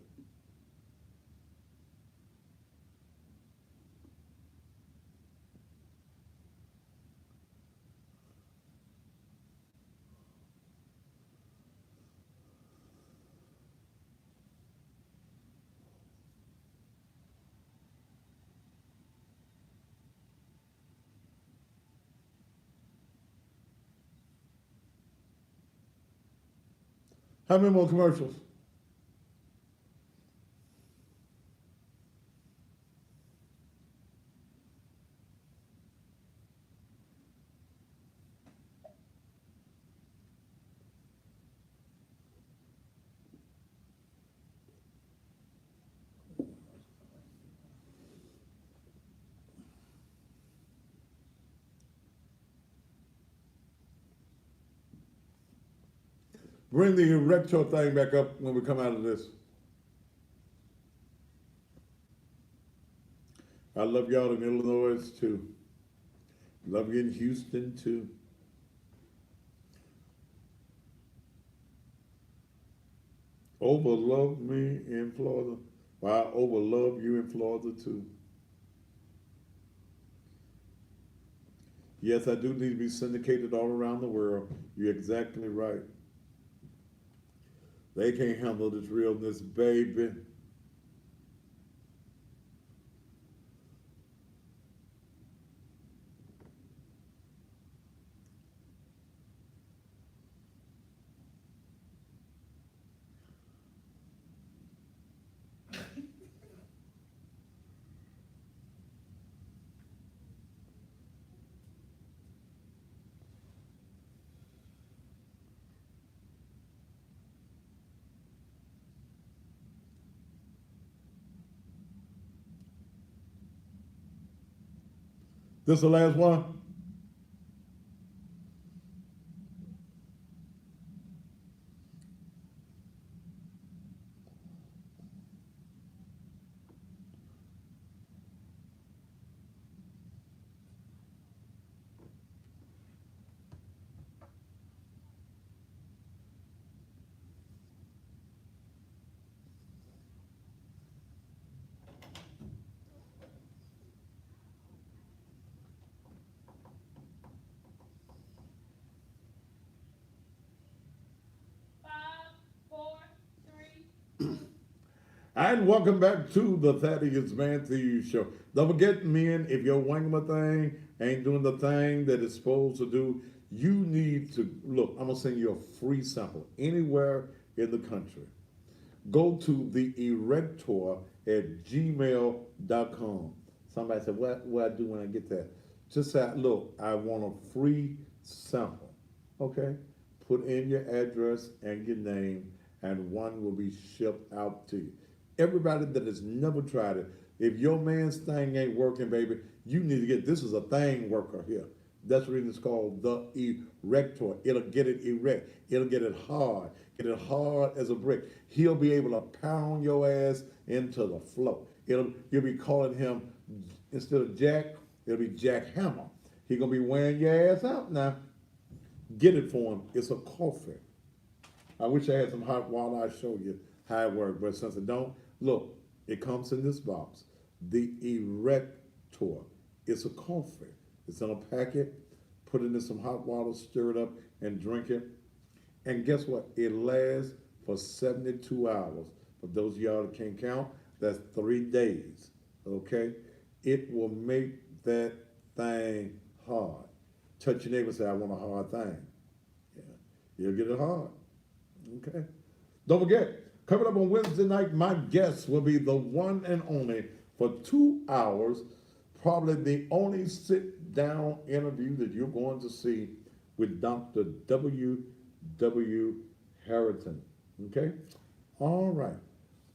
How many more commercials? Bring the erector thing back up when we come out of this. I love y'all in Illinois too. Love you in Houston too. Overlove me in Florida. Well, I overlove you in Florida too. Yes, I do need to be syndicated all around the world. You're exactly right. They can't handle this realness, baby. This the last one? Five, four, three. And welcome back to the Thaddeus Matthews Show. Don't forget, men, if your wangama thing ain't doing the thing that it's supposed to do, you need to look. I'm gonna send you a free sample anywhere in the country. Go to the erector at gmail.com. Somebody said, what I do when I get that? Just say, look, I want a free sample. Okay? Put in your address and your name, and one will be shipped out to you. Everybody that has never tried it, if your man's thing ain't working, baby, you need to get, this is a thing worker here. That's the reason it's called the erector. It'll get it erect. It'll get it hard as a brick. He'll be able to pound your ass into the floor. You'll be calling him, instead of Jack, it'll be Jack Hammer. He gonna be wearing your ass out now. Get it for him. It's a coffee. I wish I had some hot water. I'd show you how it works. But since I don't, look, it comes in this box. The erector. It's a coffee. It's in a packet. Put it in some hot water, stir it up, and drink it. And guess what? It lasts for 72 hours. For those of y'all that can't count, that's 3 days. Okay? It will make that thing hard. Touch your neighbor and say, I want a hard thing. Yeah. You'll get it hard. Okay? Don't forget, coming up on Wednesday night, my guest will be the one and only for 2 hours, probably the only sit-down interview that you're going to see with Dr. W. Harrington. Okay? All right.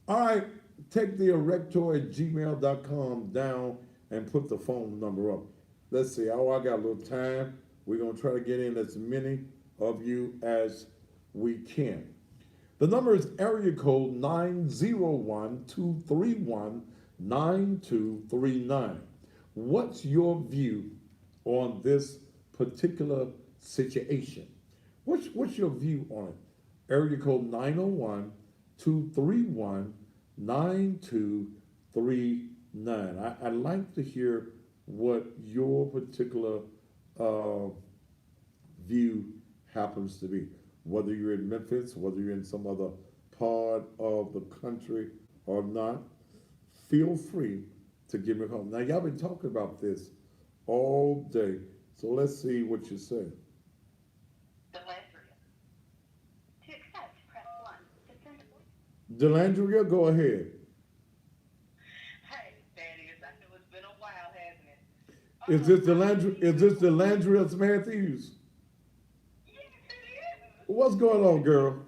All right. Take the erector at gmail.com down and put the phone number up. Let's see. Oh, I got a little time. We're going to try to get in as many of you as we can. The number is area code 901-231-9239. What's your view on this particular situation? What's your view on it? Area code 901-231-9239. I'd like to hear what your particular view happens to be. Whether you're in Memphis, whether you're in some other part of the country or not, feel free to give me a call. Now, y'all been talking about this all day, so let's see what you say. To accept, press 1. Delandria, go ahead. Hey, Thaddeus, I know it's been a while, hasn't it? Is this I Delandria? Is this Delandria Matthews? yes, it is. What's going on, girl?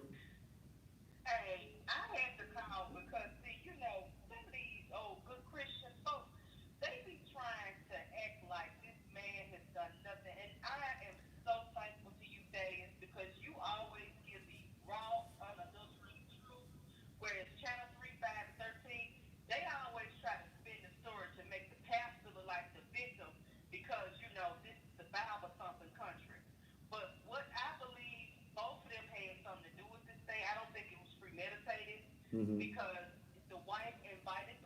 Hey, I had to call because, see, some of these old good Christian folks, they be trying to act like this man has done nothing. And I am so thankful to you, Thaddeus, because you always give the raw, unadulterated truth. Whereas Channel 3, 5, and 13, they always try to spin the story to make the pastor look like the victim because, this is the Bible thumping country. But what I believe both of them had something to do with this thing. I don't think it was premeditated Mm-hmm. because the wife invited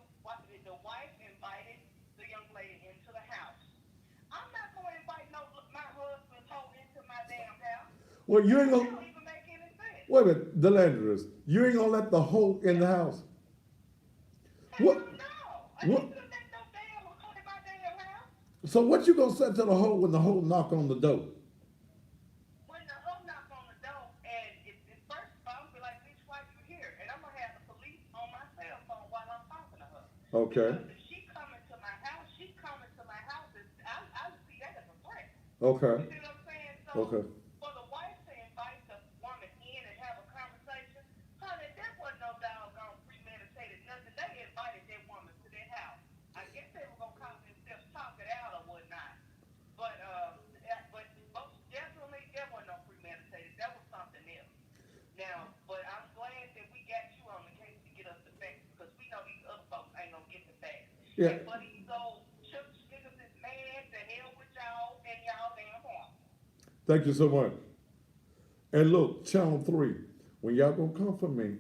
the young lady into the house. I'm not going to invite my husband's hoe into my damn house. Well, you ain't That gonna. don't even make any sense. Wait a minute, Delandria. You ain't gonna let the hoe in the house. Hell What? no. I What? ain't gonna let no damn hoe in my damn house. So what you gonna say to the hoe when the hoe knock on the door? When the hoe knock on the door, and it's first of all, I'm be like, bitch, why you here? And I'm gonna have the police on my cell phone while I'm talking to her. Okay. Because if she coming to my house, she coming to my house. I see that as a threat. Okay. You see what I'm saying? So Okay. for the wife to invite the woman in and have a conversation, honey, that wasn't no doggone premeditated nothing. They invited that woman to their house. I guess they were gonna call themselves talk it out or whatnot. But most definitely there wasn't no premeditated. That was something else. Now, but I'm glad that we got you on the case to get us the facts because we know these other folks ain't gonna get the facts. Yeah. And for these old church niggas is mad to hell with y'all and y'all damn heart. Thank you so much. And look, Channel 3, when y'all gonna come for me,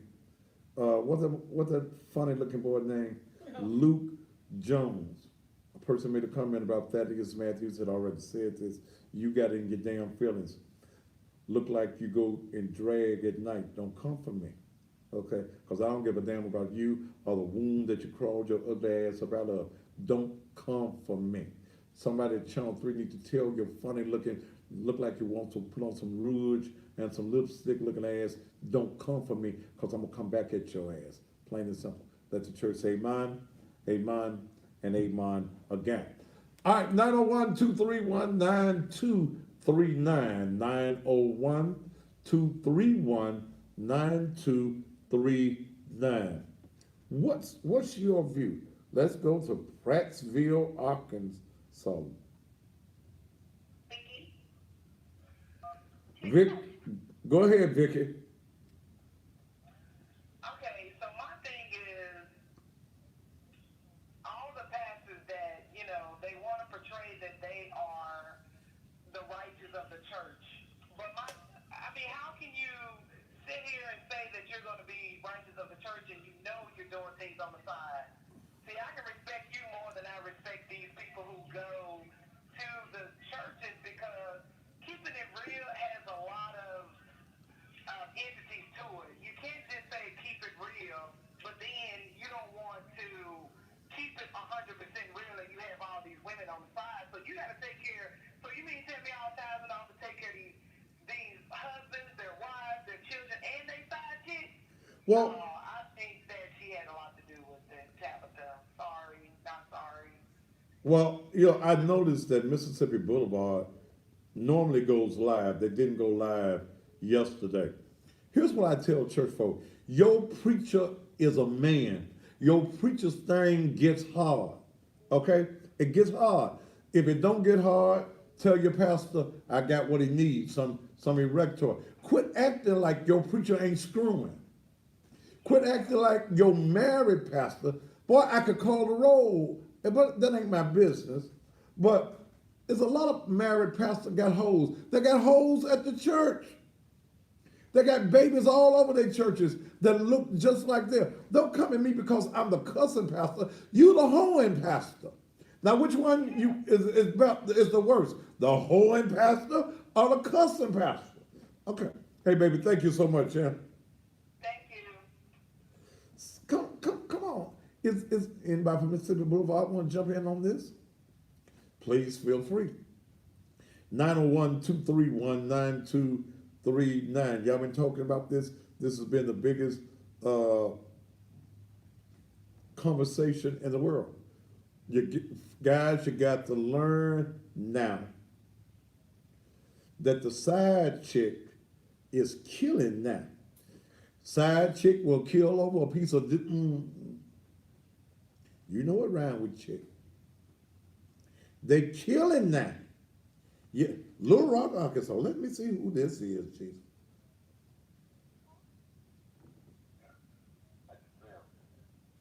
what's that funny looking boy name? Luke Jones. A person made a comment about Thaddeus Matthews had already said this. You got in your damn feelings. Look like you go and drag at night. Don't come for me. Okay? Because I don't give a damn about you or the wound that you crawled your ugly ass up out of. Don't come for me. Somebody at Channel 3 need to tell your funny looking, look like you want to put on some rouge and some lipstick looking ass. Don't come for me because I'm going to come back at your ass. Plain and simple. Let the church say amen, amen, and amen again. All right, 901 231 9239. 901 231 9239. What's your view? Let's go to Prattsville, Arkansas. Vicky? Vic, go ahead, Vicky. Okay, so my thing is all the pastors that, they want to portray that they are the righteous of the church. But how can you sit here and say that you're going to be righteous of the church and you know you're doing things on the side? See, I can respect you more than I respect these people who go to the churches because keeping it real has a lot of entities to it. You can't just say keep it real, but then you don't want to keep it 100% real and you have all these women on the side. So you got to take care. So you mean tell me all $1,000 to take care of these husbands, their wives, their children, and their side chicks? Well, I think that she had a lot to do with it, Tabitha. Sorry, not sorry. well, I noticed that Mississippi Boulevard normally goes live. They didn't go live yesterday. Here's what I tell church folk. Your preacher is a man. Your preacher's thing gets hard. Okay? It gets hard. If it don't get hard, tell your pastor I got what he needs, some erector. Quit acting like your preacher ain't screwing. Quit acting like your married pastor. Boy, I could call the roll, but that ain't my business. But there's a lot of married pastors got hoes. They got hoes at the church. They got babies all over their churches that look just like them. Don't come at me because I'm the cussing pastor. You the hoeing pastor. Now, which one is the worst? The hoeing pastor or the cussing pastor? Okay. Hey, baby, thank you so much, yeah. Thank you. Come on. Is anybody from Mississippi Boulevard want to jump in on this? Please feel free. 901-231-9239. Y'all been talking about this. This has been the biggest conversation in the world. Guys, you got to learn now that the side chick is killing now. Side chick will kill over a piece of, you know what rhyme with chick. They killing now. Yeah, Little Rock, Arkansas. Let me see who this is, Jesus.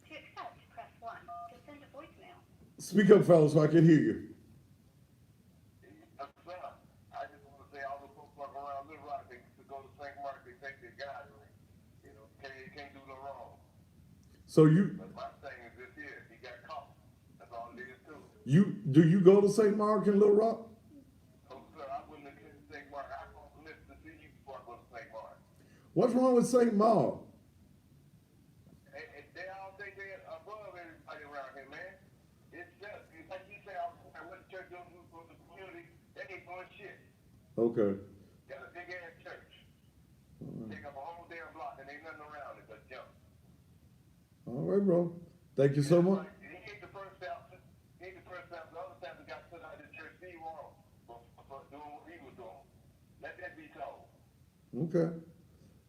To accept, press 1. To send a voicemail. Speak up, fellas, so I can hear you. I just want to say all the folks walking around Little Rock, they to go to St. Mark, they think they're God. You know, can't do no wrong. So you But my thing is this here, he got caught. That's all it is too. do you go to St. Mark in Little Rock? Oh, sir, I wouldn't have been to St. Mark. I won't listen to see you before I go to St. Mark. What's wrong with St. Mark? And they all think they're above everybody around here, man. It's just, it's like you say, I went to church for the community, they ain't doing shit. Okay. Got a big ass church. Take up a whole damn block and ain't nothing around it but junk. All right, bro. Thank you so much. He ain't the first pastor. He ain't the first pastor. The other pastor got put out of the church. He wrong for doing what he was doing. Let that be told. Okay.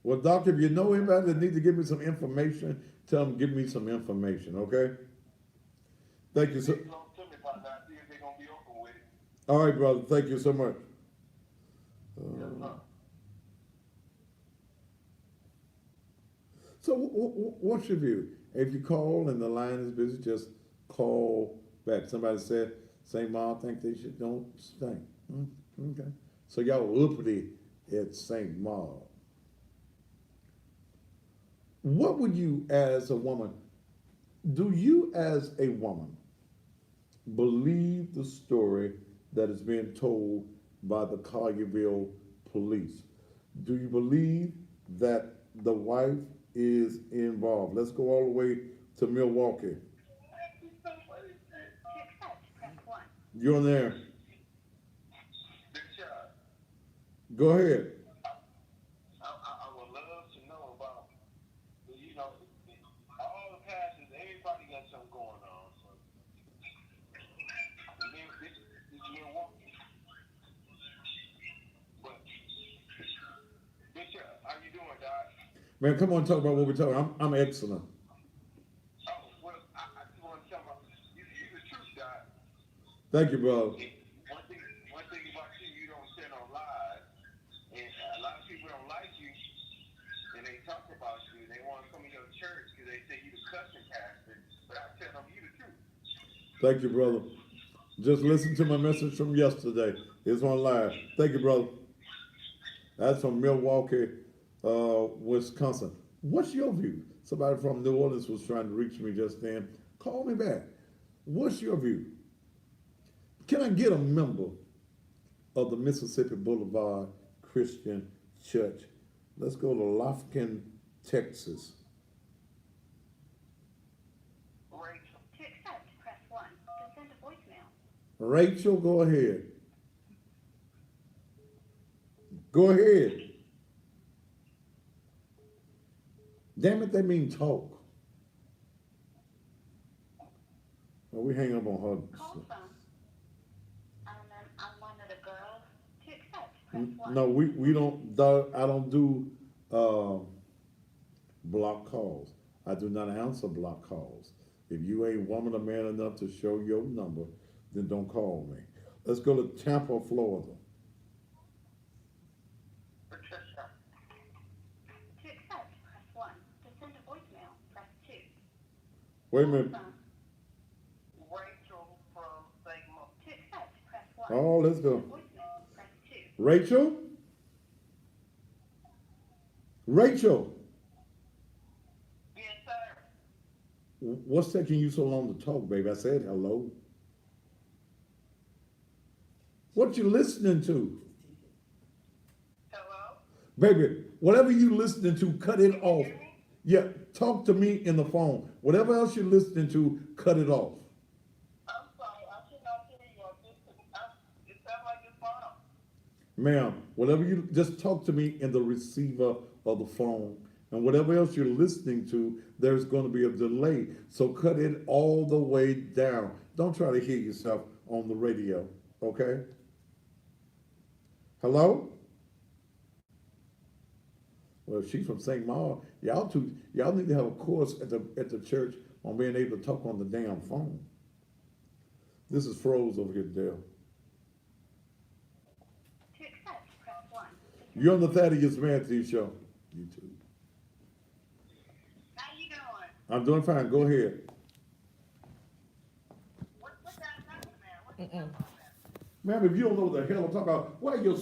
Well, doctor, if you know anybody that needs to give me some information, tell them give me some information, okay? Thank you so They talk to me about that. See if they're gonna be open with it. All right, brother. Thank you so much. Yes, sir. So what's your view? If you call and the line is busy, just call back. Somebody said St. Mark think they should don't stink. Okay. So y'all uppity at St. Mark. What would you as a woman, do you as a woman believe the story that is being told by the Collierville police? Do you believe that the wife is involved? Let's go all the way to Milwaukee. To accept, press 1. You're on there. Big shot. Go ahead. I would love to know about, you know, all the pastors, everybody got something going on. So, this is Milwaukee. But, Bishop, how you doing, Doc? Man, come on, talk about what we're talking. I'm excellent. Oh, well, I just want to tell you, you the truth, Doc. Thank you, brother. One thing about you, you don't sit on live, and a lot of people don't like you, and they talk about you, and they want to come to your church because they say you the cussing pastor, but I tell them you the truth. Thank you, brother. Just listen to my message from yesterday. It's on live. Thank you, brother. That's from Milwaukee, Wisconsin. What's your view? Somebody from New Orleans was trying to reach me just then. Call me back. What's your view? Can I get a member of the Mississippi Blvd Christian Church? Let's go to Lufkin, Texas. Rachel. To accept, press 1. To send a voicemail. Rachel, go ahead. Go ahead. Damn it, they mean talk. Well, we hang up on her. Call phone. I'm one of the girls. To accept, press 1. No, we don't. I don't do block calls. I do not answer block calls. If you ain't woman or man enough to show your number, then don't call me. Let's go to Tampa, Florida. Patricia. To accept, press 1. To send a voicemail, press 2. Wait a Call minute. phone. Rachel from St. Mark. To accept, press 1. Oh, let's go. Voicemail, press 2. Rachel? Rachel, Yes, sir. what's taking you so long to talk, baby? I said hello. What you listening to? Hello? Baby, whatever you listening to, cut it off. Hear me? Yeah, talk to me in the phone. Whatever else you're listening to, cut it off. I'm sorry, I cannot hear you. It sounds like it's fine. Ma'am, whatever you, just talk to me in the receiver of the phone. and whatever else you're listening to, there's going to be a delay. So cut it all the way down. Don't try to hear yourself on the radio, okay? Hello? Well, she's from St. Maud. Y'all need to have a course at the church on being able to talk on the damn phone. This is froze over here, Dale. To accept, press 1. You're on the Thaddeus Matthews Show. YouTube. How you doing? I'm doing fine. Go ahead. What's that talking about? What's Mm-mm. Ma'am, if you don't know what the hell I'm talking about, why are your